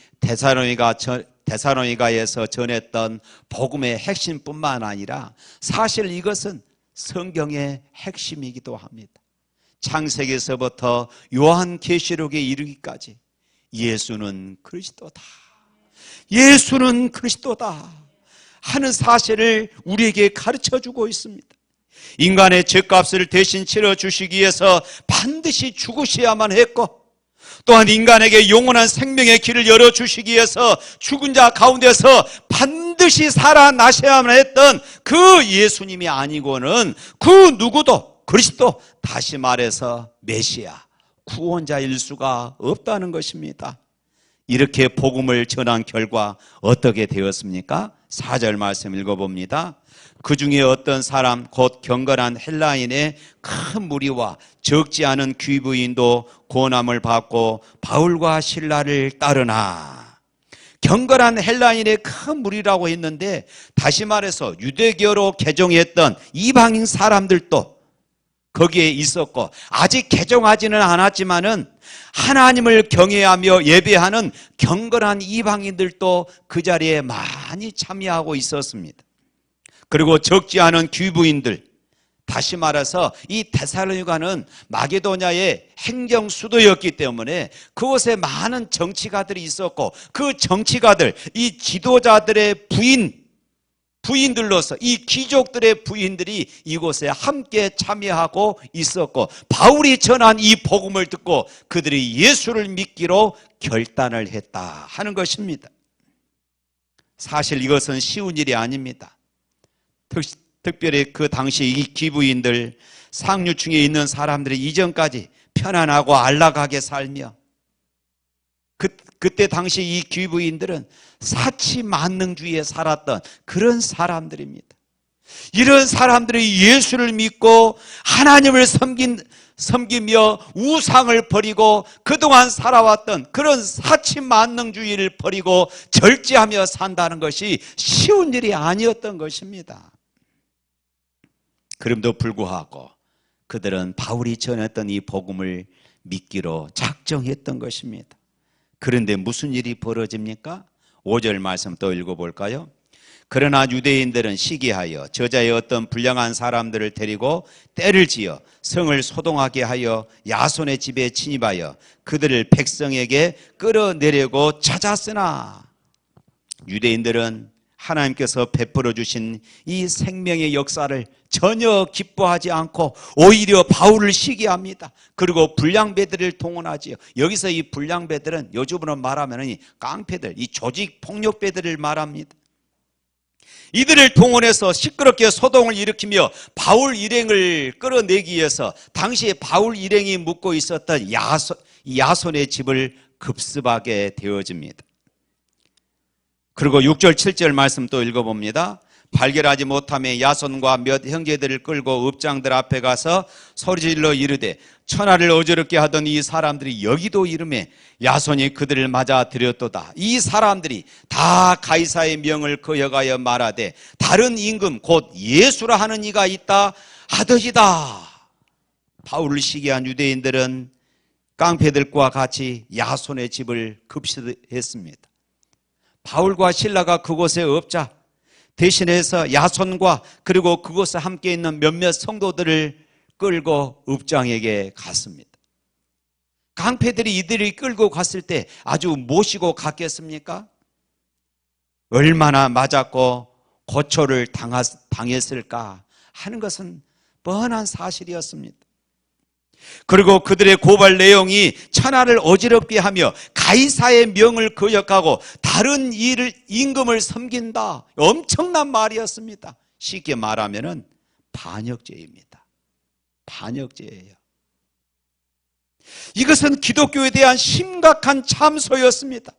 데살로니가에서 전했던 복음의 핵심뿐만 아니라 사실 이것은 성경의 핵심이기도 합니다. 창세기에서부터 요한계시록에 이르기까지 예수는 그리스도다, 예수는 그리스도다 하는 사실을 우리에게 가르쳐주고 있습니다. 인간의 죄값을 대신 치러주시기 위해서 반드시 죽으셔야만 했고, 또한 인간에게 영원한 생명의 길을 열어주시기 위해서 죽은 자 가운데서 반드시 살아나셔야만 했던 그 예수님이 아니고는 그 누구도 그리스도, 다시 말해서 메시아, 구원자일 수가 없다는 것입니다. 이렇게 복음을 전한 결과 어떻게 되었습니까? 4절 말씀 읽어봅니다. 그 중에 어떤 사람 곧 경건한 헬라인의 큰 무리와 적지 않은 귀부인도 고난을 받고 바울과 실라를 따르나. 경건한 헬라인의 큰 무리라고 했는데, 다시 말해서 유대교로 개종했던 이방인 사람들도 거기에 있었고, 아직 개종하지는 않았지만은 하나님을 경외하며 예배하는 경건한 이방인들도 그 자리에 많이 참여하고 있었습니다. 그리고 적지 않은 귀부인들, 다시 말해서 이 데살로니가는 마게도냐의 행정 수도였기 때문에 그곳에 많은 정치가들이 있었고, 그 정치가들, 이 지도자들의 부인들로서 이 귀족들의 부인들이 이곳에 함께 참여하고 있었고, 바울이 전한 이 복음을 듣고 그들이 예수를 믿기로 결단을 했다 하는 것입니다. 사실 이것은 쉬운 일이 아닙니다. 특별히 그 당시 이 귀부인들, 상류층에 있는 사람들이 이전까지 편안하고 안락하게 살며, 그때 당시 이 귀부인들은 사치만능주의에 살았던 그런 사람들입니다. 이런 사람들이 예수를 믿고 하나님을 섬기며 우상을 버리고 그동안 살아왔던 그런 사치만능주의를 버리고 절제하며 산다는 것이 쉬운 일이 아니었던 것입니다. 그럼에도 불구하고 그들은 바울이 전했던 이 복음을 믿기로 작정했던 것입니다. 그런데 무슨 일이 벌어집니까? 5절 말씀 또 읽어볼까요? 그러나 유대인들은 시기하여 저자의 어떤 불량한 사람들을 데리고 떼를 지어 성을 소동하게 하여 야손의 집에 침입하여 그들을 백성에게 끌어내려고 찾았으나, 유대인들은 하나님께서 베풀어 주신 이 생명의 역사를 전혀 기뻐하지 않고 오히려 바울을 시기합니다. 그리고 불량배들을 동원하지요. 여기서 이 불량배들은 요즘으로 말하면 이 깡패들, 이 조직 폭력배들을 말합니다. 이들을 동원해서 시끄럽게 소동을 일으키며 바울 일행을 끌어내기 위해서 당시에 바울 일행이 묵고 있었던 야손의 집을 급습하게 되어집니다. 그리고 6절 7절 말씀 또 읽어봅니다. 발견하지 못하며 야손과 몇 형제들을 끌고 읍장들 앞에 가서 소리질러 이르되, 천하를 어지럽게 하던 이 사람들이 여기도 이르매 야손이 그들을 맞아 들였도다. 이 사람들이 다 가이사의 명을 거역하여 말하되 다른 임금 곧 예수라 하는 이가 있다 하더이다. 바울을 시기한 유대인들은 깡패들과 같이 야손의 집을 급습했습니다. 바울과 실라가 그곳에 없자 대신해서 야손과 그리고 그곳에 함께 있는 몇몇 성도들을 끌고 읍장에게 갔습니다. 깡패들이 이들이 끌고 갔을 때 아주 모시고 갔겠습니까? 얼마나 맞았고 고초를 당했을까 하는 것은 뻔한 사실이었습니다. 그리고 그들의 고발 내용이 천하를 어지럽게 하며 가이사의 명을 거역하고 다른 임금을 섬긴다, 엄청난 말이었습니다. 쉽게 말하면 반역죄입니다. 반역죄예요. 이것은 기독교에 대한 심각한 참소였습니다.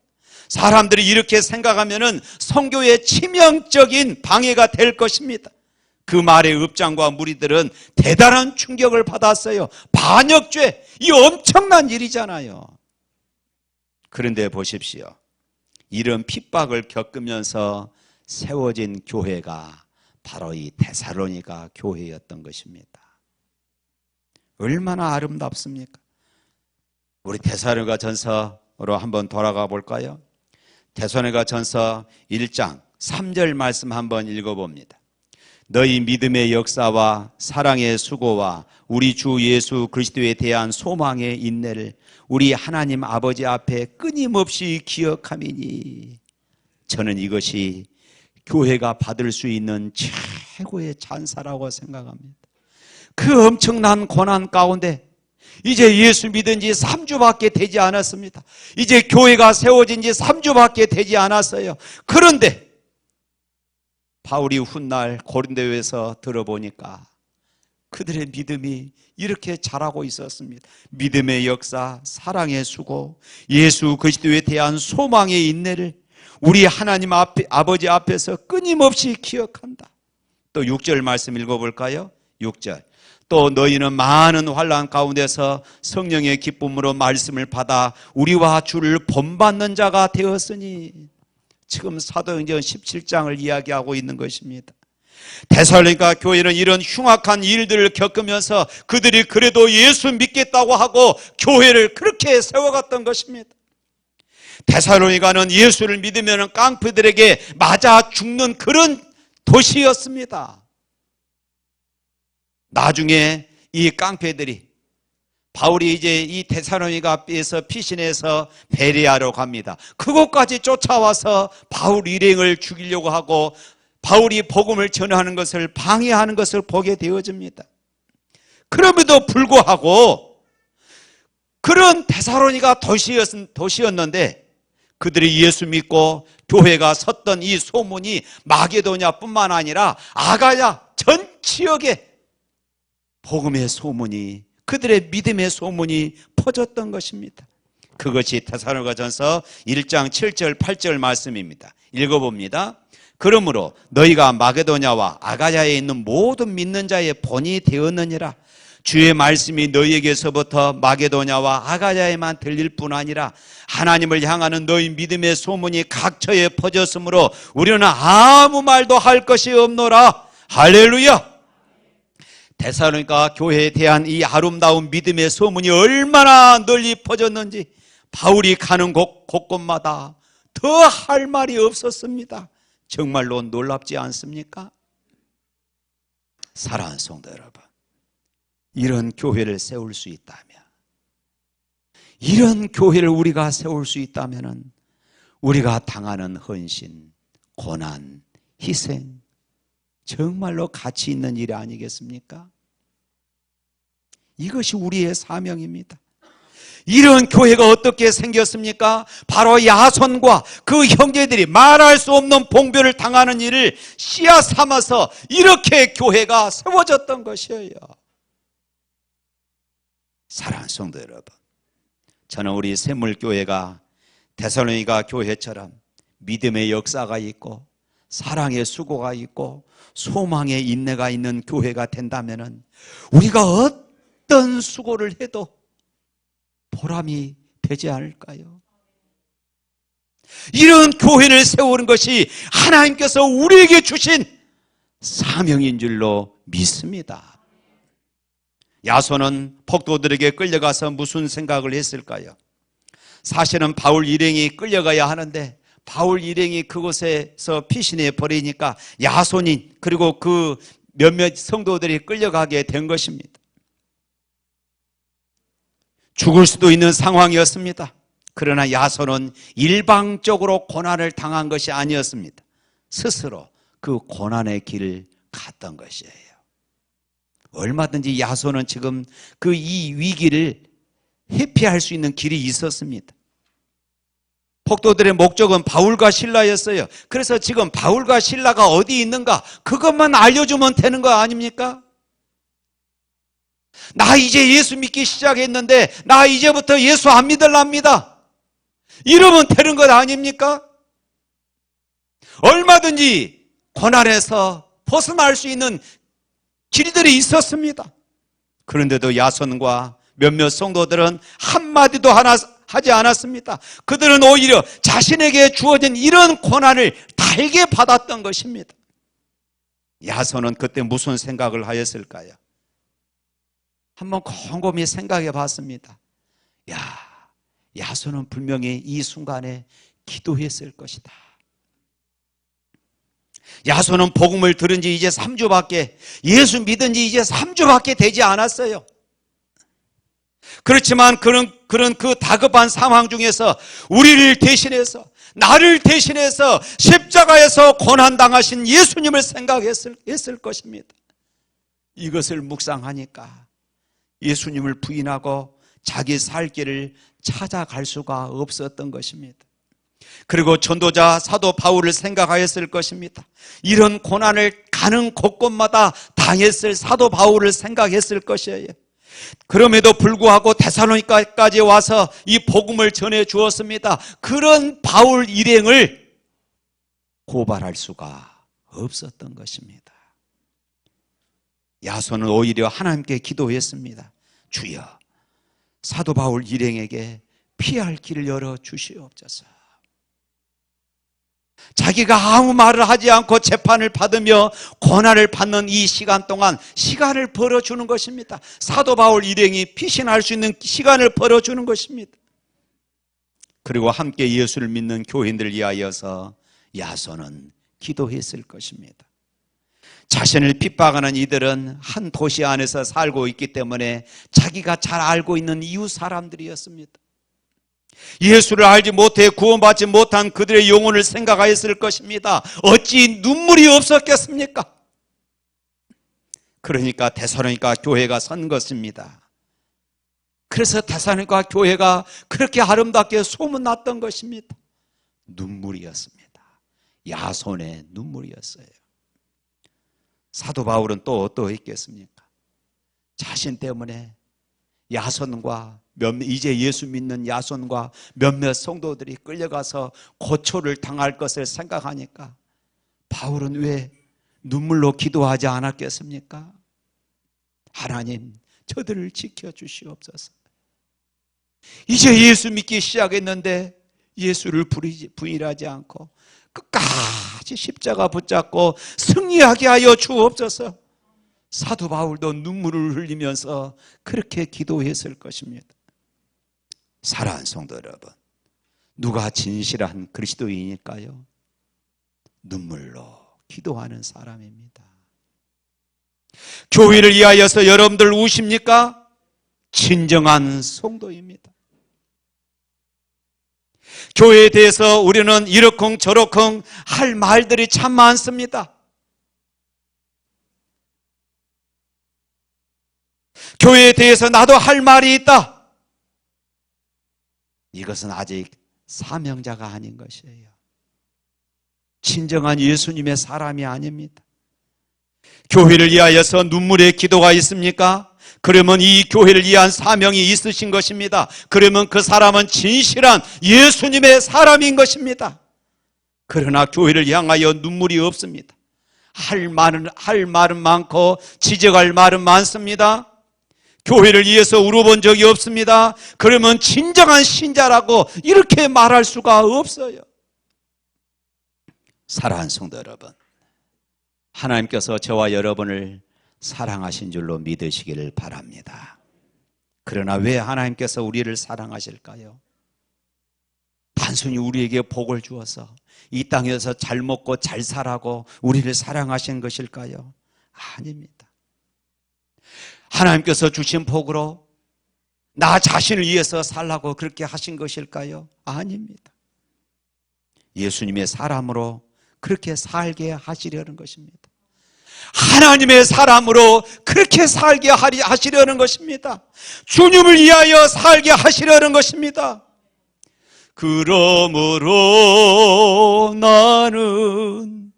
사람들이 이렇게 생각하면 선교에 치명적인 방해가 될 것입니다. 그 말에 읍장과 무리들은 대단한 충격을 받았어요. 반역죄, 이 엄청난 일이잖아요. 그런데 보십시오. 이런 핍박을 겪으면서 세워진 교회가 바로 이 데살로니가 교회였던 것입니다. 얼마나 아름답습니까? 우리 데살로니가 전서로 한번 돌아가 볼까요? 데살로니가 전서 1장 3절 말씀 한번 읽어봅니다. 너희 믿음의 역사와 사랑의 수고와 우리 주 예수 그리스도에 대한 소망의 인내를 우리 하나님 아버지 앞에 끊임없이 기억함이니 저는 이것이 교회가 받을 수 있는 최고의 찬사라고 생각합니다. 그 엄청난 고난 가운데 이제 예수 믿은 지 3주밖에 되지 않았습니다. 이제 교회가 세워진 지 3주밖에 되지 않았어요. 그런데 바울이 훗날 고린도에서 들어보니까 그들의 믿음이 이렇게 자라고 있었습니다. 믿음의 역사, 사랑의 수고, 예수 그리스도에 대한 소망의 인내를 우리 하나님 아버지 앞에서 끊임없이 기억한다. 또 6절 말씀 읽어볼까요? 6절. 또 너희는 많은 환난 가운데서 성령의 기쁨으로 말씀을 받아 우리와 주를 본받는 자가 되었으니 지금 사도행전 17장을 이야기하고 있는 것입니다. 데살로니가 교회는 이런 흉악한 일들을 겪으면서 그들이 그래도 예수 믿겠다고 하고 교회를 그렇게 세워갔던 것입니다. 데살로니가는 예수를 믿으면 깡패들에게 맞아 죽는 그런 도시였습니다. 나중에 이 깡패들이 바울이 이제 이 데살로니가에서 피신해서 베레아로 갑니다. 그곳까지 쫓아와서 바울 일행을 죽이려고 하고 바울이 복음을 전하는 것을 방해하는 것을 보게 되어집니다. 그럼에도 불구하고 그런 데살로니가 도시였는데 그들이 예수 믿고 교회가 섰던 이 소문이 마게도냐뿐만 아니라 아가야 전 지역에 복음의 소문이, 그들의 믿음의 소문이 퍼졌던 것입니다. 그것이 데살로니가전서 1장 7절 8절 말씀입니다. 읽어봅니다. 그러므로 너희가 마게도냐와 아가야에 있는 모든 믿는 자의 본이 되었느니라. 주의 말씀이 너희에게서부터 마게도냐와 아가야에만 들릴 뿐 아니라 하나님을 향하는 너희 믿음의 소문이 각처에 퍼졌으므로 우리는 아무 말도 할 것이 없노라. 할렐루야. 데살로니가 교회에 대한 이 아름다운 믿음의 소문이 얼마나 널리 퍼졌는지 바울이 가는 곳곳마다 더 할 말이 없었습니다. 정말로 놀랍지 않습니까? 사랑하는 성도 여러분, 이런 교회를 세울 수 있다면, 이런 교회를 우리가 세울 수 있다면 우리가 당하는 헌신, 고난, 희생 정말로 가치 있는 일이 아니겠습니까? 이것이 우리의 사명입니다. 이런 교회가 어떻게 생겼습니까? 바로 야손과 그 형제들이 말할 수 없는 봉변을 당하는 일을 씨앗 삼아서 이렇게 교회가 세워졌던 것이에요. 사랑하는 성도 여러분, 저는 우리 샘물교회가 데살로니가 교회처럼 믿음의 역사가 있고 사랑의 수고가 있고 소망의 인내가 있는 교회가 된다면 우리가 어떤 수고를 해도 보람이 되지 않을까요? 이런 교회를 세우는 것이 하나님께서 우리에게 주신 사명인 줄로 믿습니다. 야손은 폭도들에게 끌려가서 무슨 생각을 했을까요? 사실은 바울 일행이 끌려가야 하는데 바울 일행이 그곳에서 피신해 버리니까 야손인 그리고 그 몇몇 성도들이 끌려가게 된 것입니다. 죽을 수도 있는 상황이었습니다. 그러나 야손은 일방적으로 고난을 당한 것이 아니었습니다. 스스로 그 고난의 길을 갔던 것이에요. 얼마든지 야손은 지금 그 이 위기를 회피할 수 있는 길이 있었습니다. 폭도들의 목적은 바울과 실라였어요. 그래서 지금 바울과 실라가 어디 있는가 그것만 알려주면 되는 거 아닙니까? 나 이제 예수 믿기 시작했는데 나 이제부터 예수 안 믿을랍니다. 이러면 되는 것 아닙니까? 얼마든지 고난에서 벗어날 수 있는 길들이 있었습니다. 그런데도 야손과 몇몇 성도들은 한마디도 하지 않았습니다. 그들은 오히려 자신에게 주어진 이런 고난을 달게 받았던 것입니다. 야손은 그때 무슨 생각을 하였을까요? 한번 곰곰이 생각해 봤습니다. 야손은 분명히 이 순간에 기도했을 것이다. 야손은 복음을 들은 지 이제 3주밖에, 예수 믿은 지 이제 3주밖에 되지 않았어요. 그렇지만 그런 그 다급한 상황 중에서 우리를 대신해서, 나를 대신해서 십자가에서 고난당하신 예수님을 생각했을 것입니다. 이것을 묵상하니까 예수님을 부인하고 자기 살 길을 찾아갈 수가 없었던 것입니다. 그리고 전도자 사도 바울을 생각하였을 것입니다. 이런 고난을 가는 곳곳마다 당했을 사도 바울을 생각했을 것이에요. 그럼에도 불구하고 데살로니가까지 와서 이 복음을 전해 주었습니다. 그런 바울 일행을 고발할 수가 없었던 것입니다. 야손은 오히려 하나님께 기도했습니다. 주여, 사도 바울 일행에게 피할 길을 열어 주시옵소서. 자기가 아무 말을 하지 않고 재판을 받으며 고난을 받는 이 시간 동안 시간을 벌어주는 것입니다. 사도 바울 일행이 피신할 수 있는 시간을 벌어주는 것입니다. 그리고 함께 예수를 믿는 교인들을 위하여서 야손은 기도했을 것입니다. 자신을 핍박하는 이들은 한 도시 안에서 살고 있기 때문에 자기가 잘 알고 있는 이웃 사람들이었습니다. 예수를 알지 못해 구원받지 못한 그들의 영혼을 생각하였을 것입니다. 어찌 눈물이 없었겠습니까? 그러니까 데살로니가 교회가 선 것입니다. 그래서 데살로니가 교회가 그렇게 아름답게 소문났던 것입니다. 눈물이었습니다. 야손의 눈물이었어요. 사도 바울은 또 어떠했겠습니까? 자신 때문에 야손과 이제 예수 믿는 야손과 몇몇 성도들이 끌려가서 고초를 당할 것을 생각하니까 바울은 왜 눈물로 기도하지 않았겠습니까? 하나님, 저들을 지켜주시옵소서. 이제 예수 믿기 시작했는데 예수를 부인하지 않고 끝까지 십자가 붙잡고 승리하게 하여 주옵소서. 사도 바울도 눈물을 흘리면서 그렇게 기도했을 것입니다. 사랑하는 성도 여러분, 누가 진실한 그리스도인일까요? 눈물로 기도하는 사람입니다. 교회를 위하여서 여러분들 우십니까? 진정한 성도입니다. 교회에 대해서 우리는 이러쿵 저러쿵 할 말들이 참 많습니다. 교회에 대해서 나도 할 말이 있다. 이것은 아직 사명자가 아닌 것이에요. 진정한 예수님의 사람이 아닙니다. 교회를 위하여서 눈물의 기도가 있습니까? 그러면 이 교회를 위한 사명이 있으신 것입니다. 그러면 그 사람은 진실한 예수님의 사람인 것입니다. 그러나 교회를 향하여 눈물이 없습니다. 할 말은 많고 지적할 말은 많습니다. 교회를 위해서 울어본 적이 없습니다. 그러면 진정한 신자라고 이렇게 말할 수가 없어요. 사랑하는 성도 여러분, 하나님께서 저와 여러분을 사랑하신 줄로 믿으시기를 바랍니다. 그러나 왜 하나님께서 우리를 사랑하실까요? 단순히 우리에게 복을 주어서 이 땅에서 잘 먹고 잘 살라고 우리를 사랑하신 것일까요? 아닙니다. 하나님께서 주신 복으로 나 자신을 위해서 살라고 그렇게 하신 것일까요? 아닙니다. 예수님의 사람으로 그렇게 살게 하시려는 것입니다. 하나님의 사람으로 그렇게 살게 하시려는 것입니다. 주님을 위하여 살게 하시려는 것입니다. 그러므로 나는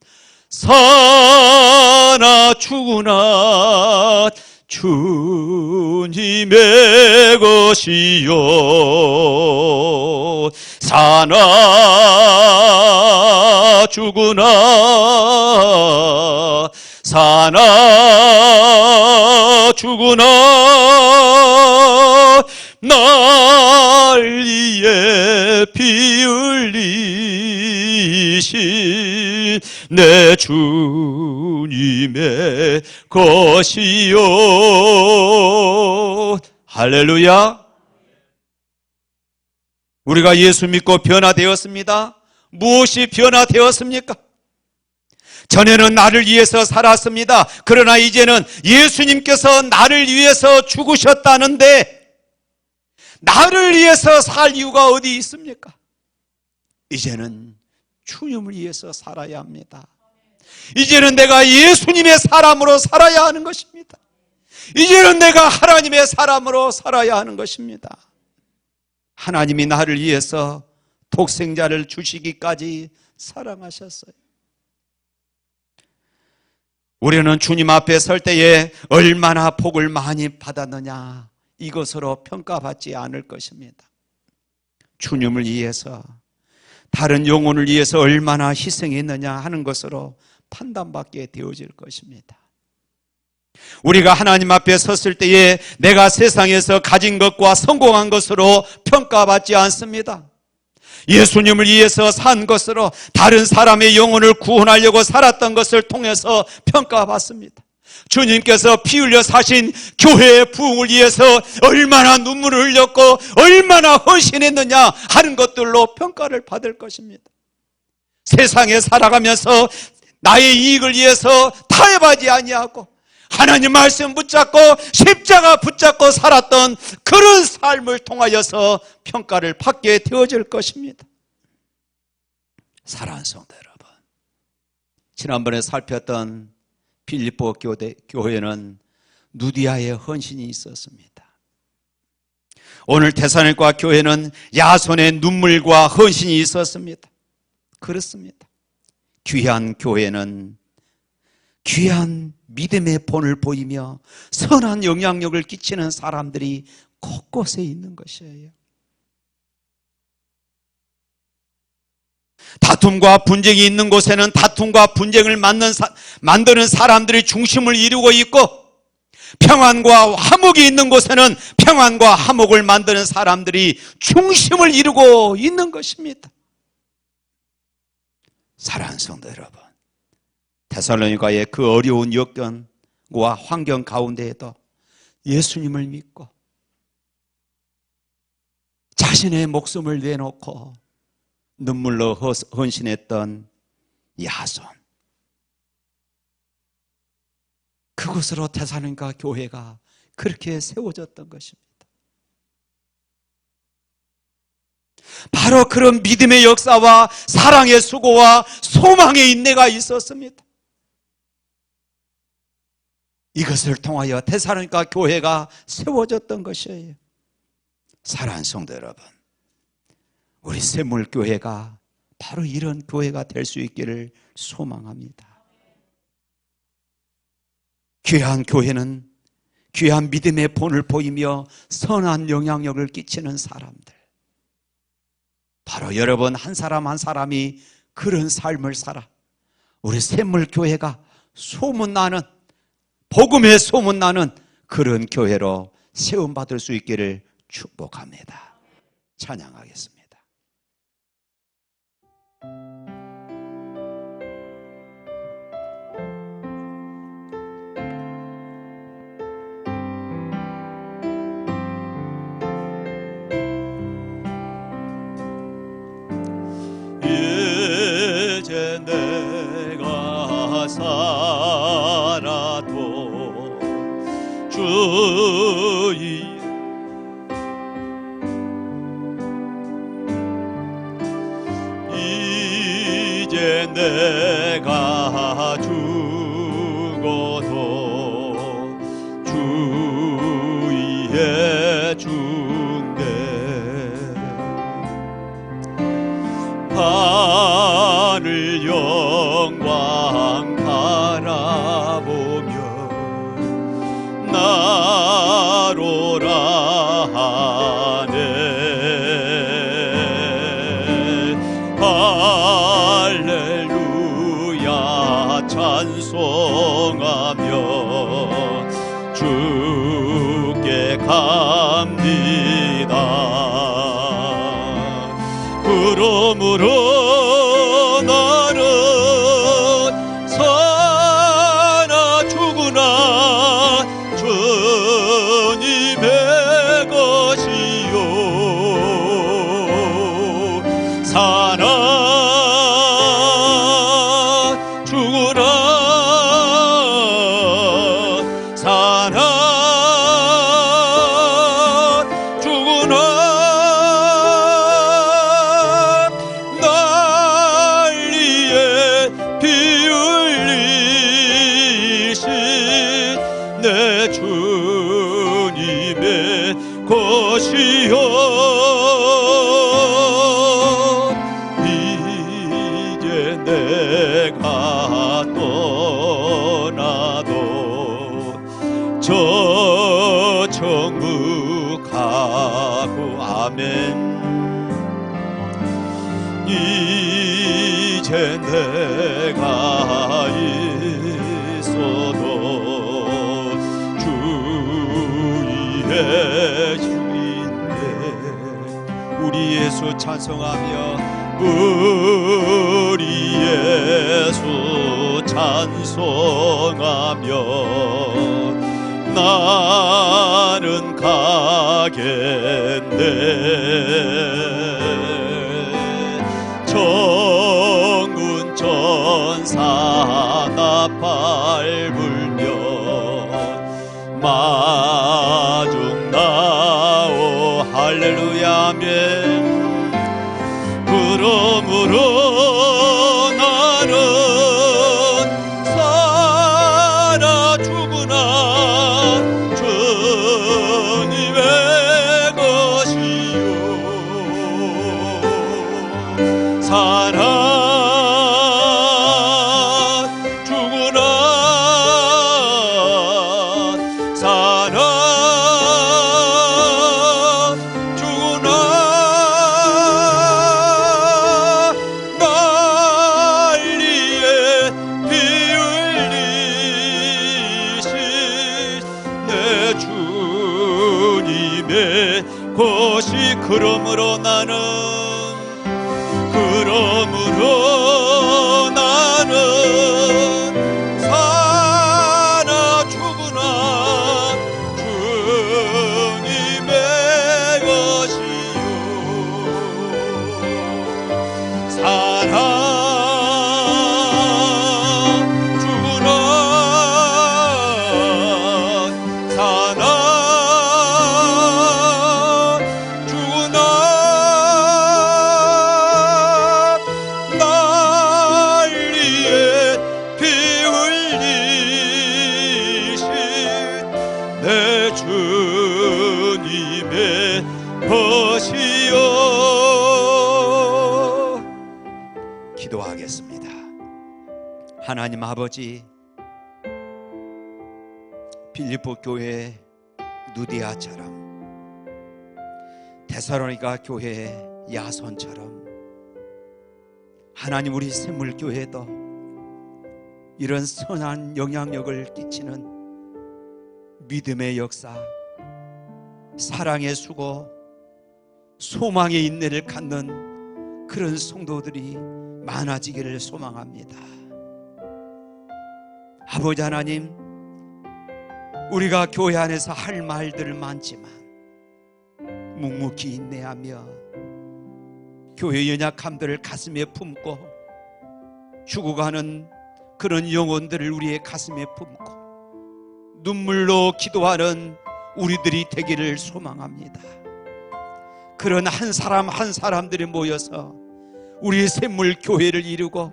사나 죽으나 주님의 것이요 사나 죽으나 사나 죽으나 날 위해 피 흘리신 내 주님의 것이요. 할렐루야. 우리가 예수 믿고 변화되었습니다. 무엇이 변화되었습니까? 전에는 나를 위해서 살았습니다. 그러나 이제는 예수님께서 나를 위해서 죽으셨다는데 나를 위해서 살 이유가 어디 있습니까? 이제는 주님을 위해서 살아야 합니다. 이제는 내가 예수님의 사람으로 살아야 하는 것입니다. 이제는 내가 하나님의 사람으로 살아야 하는 것입니다. 하나님이 나를 위해서 독생자를 주시기까지 사랑하셨어요. 우리는 주님 앞에 설 때에 얼마나 복을 많이 받았느냐, 이것으로 평가받지 않을 것입니다. 주님을 위해서, 다른 영혼을 위해서 얼마나 희생했느냐 하는 것으로 판단받게 되어질 것입니다. 우리가 하나님 앞에 섰을 때에 내가 세상에서 가진 것과 성공한 것으로 평가받지 않습니다. 예수님을 위해서 산 것으로, 다른 사람의 영혼을 구원하려고 살았던 것을 통해서 평가받습니다. 주님께서 피 흘려 사신 교회의 부흥을 위해서 얼마나 눈물을 흘렸고 얼마나 헌신했느냐 하는 것들로 평가를 받을 것입니다. 세상에 살아가면서 나의 이익을 위해서 타협하지 아니하고 하나님 말씀 붙잡고 십자가 붙잡고 살았던 그런 삶을 통하여서 평가를 받게 되어질 것입니다. 사랑하는 성도 여러분, 지난번에 살폈던 빌립보 교회는 누디아의 헌신이 있었습니다. 오늘 데살로니가 교회는 야손의 눈물과 헌신이 있었습니다. 그렇습니다. 귀한 교회는 귀한 믿음의 본을 보이며 선한 영향력을 끼치는 사람들이 곳곳에 있는 것이에요. 다툼과 분쟁이 있는 곳에는 다툼과 분쟁을 만드는 사람들이 중심을 이루고 있고, 평안과 화목이 있는 곳에는 평안과 화목을 만드는 사람들이 중심을 이루고 있는 것입니다. 사랑하는 성도 여러분, 데살로니가의 그 어려운 여건과 환경 가운데에도 예수님을 믿고 자신의 목숨을 내놓고 눈물로 헌신했던 야손, 그곳으로 데살로니가 교회가 그렇게 세워졌던 것입니다. 바로 그런 믿음의 역사와 사랑의 수고와 소망의 인내가 있었습니다. 이것을 통하여 데살로니가 교회가 세워졌던 것이에요. 사랑하는 성도 여러분, 우리 샘물교회가 바로 이런 교회가 될 수 있기를 소망합니다. 귀한 교회는 귀한 믿음의 본을 보이며 선한 영향력을 끼치는 사람들, 바로 여러분 한 사람 한 사람이 그런 삶을 살아 우리 샘물교회가 소문나는, 복음의 소문나는 그런 교회로 세움받을 수 있기를 축복합니다. 찬양하겠습니다. 이제 내가 살아도 주의 이제 내가 죽어도 주의 중대 하늘 영광 바라보며 나로라 하네. 할렐루야 찬송하며 주께 갑니다. 사나 주구나 난리에 피 흘리신 내 주님의 것이요 이제 내가 떠나도 저 천국 가고 아멘 이제 내가 있어도 주의 주인데 우리 예수 찬송하며 우리 예수 찬송하며 나는 가겠네 정군 천사 나팔 불며 마중 나오 할렐루야 아멘 그러므로 나는 살아 죽으나 주님의 것이요 살아 죽으나 살아 죽으나 난리에 피 흘리신 내 주님의 것이 그러므로 나는 살아 죽으나 주님의 것이요 살아 죽으나 살아 죽으나 난리에 피 흘리신 내 주님의 것이요 기도하겠습니다. 하나님 아버지 빌립보 교회 누디아처럼 데살로니가 교회 야손처럼 하나님 우리 샘물교회도 이런 선한 영향력을 끼치는 믿음의 역사, 사랑의 수고, 소망의 인내를 갖는 그런 성도들이 많아지기를 소망합니다. 아버지 하나님, 우리가 교회 안에서 할 말들 많지만 묵묵히 인내하며 교회 연약함들을 가슴에 품고 죽어가는 그런 영혼들을 우리의 가슴에 품고 눈물로 기도하는 우리들이 되기를 소망합니다. 그런 한 사람 한 사람들이 모여서 우리 샘물교회를 이루고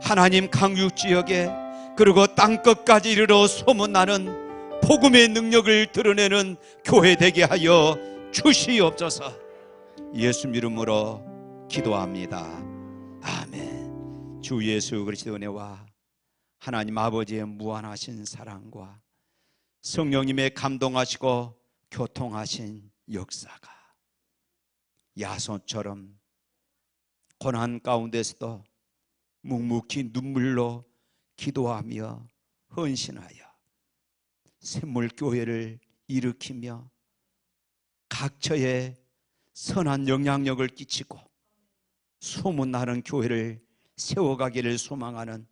하나님 강육지역에 그리고 땅끝까지 이르러 소문나는 복음의 능력을 드러내는 교회 되게 하여 주시옵소서. 예수 이름으로 기도합니다. 아멘. 주 예수 그리스도의 은혜와 하나님 아버지의 무한하신 사랑과 성령님의 감동하시고 교통하신 역사가 야손처럼 고난 가운데서도 묵묵히 눈물로 기도하며 헌신하여 샘물교회를 일으키며 각처에 선한 영향력을 끼치고 소문나는 교회를 세워가기를 소망하는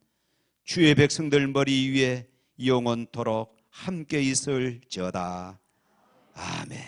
주의 백성들 머리 위에 영원토록 함께 있을지어다. 아멘.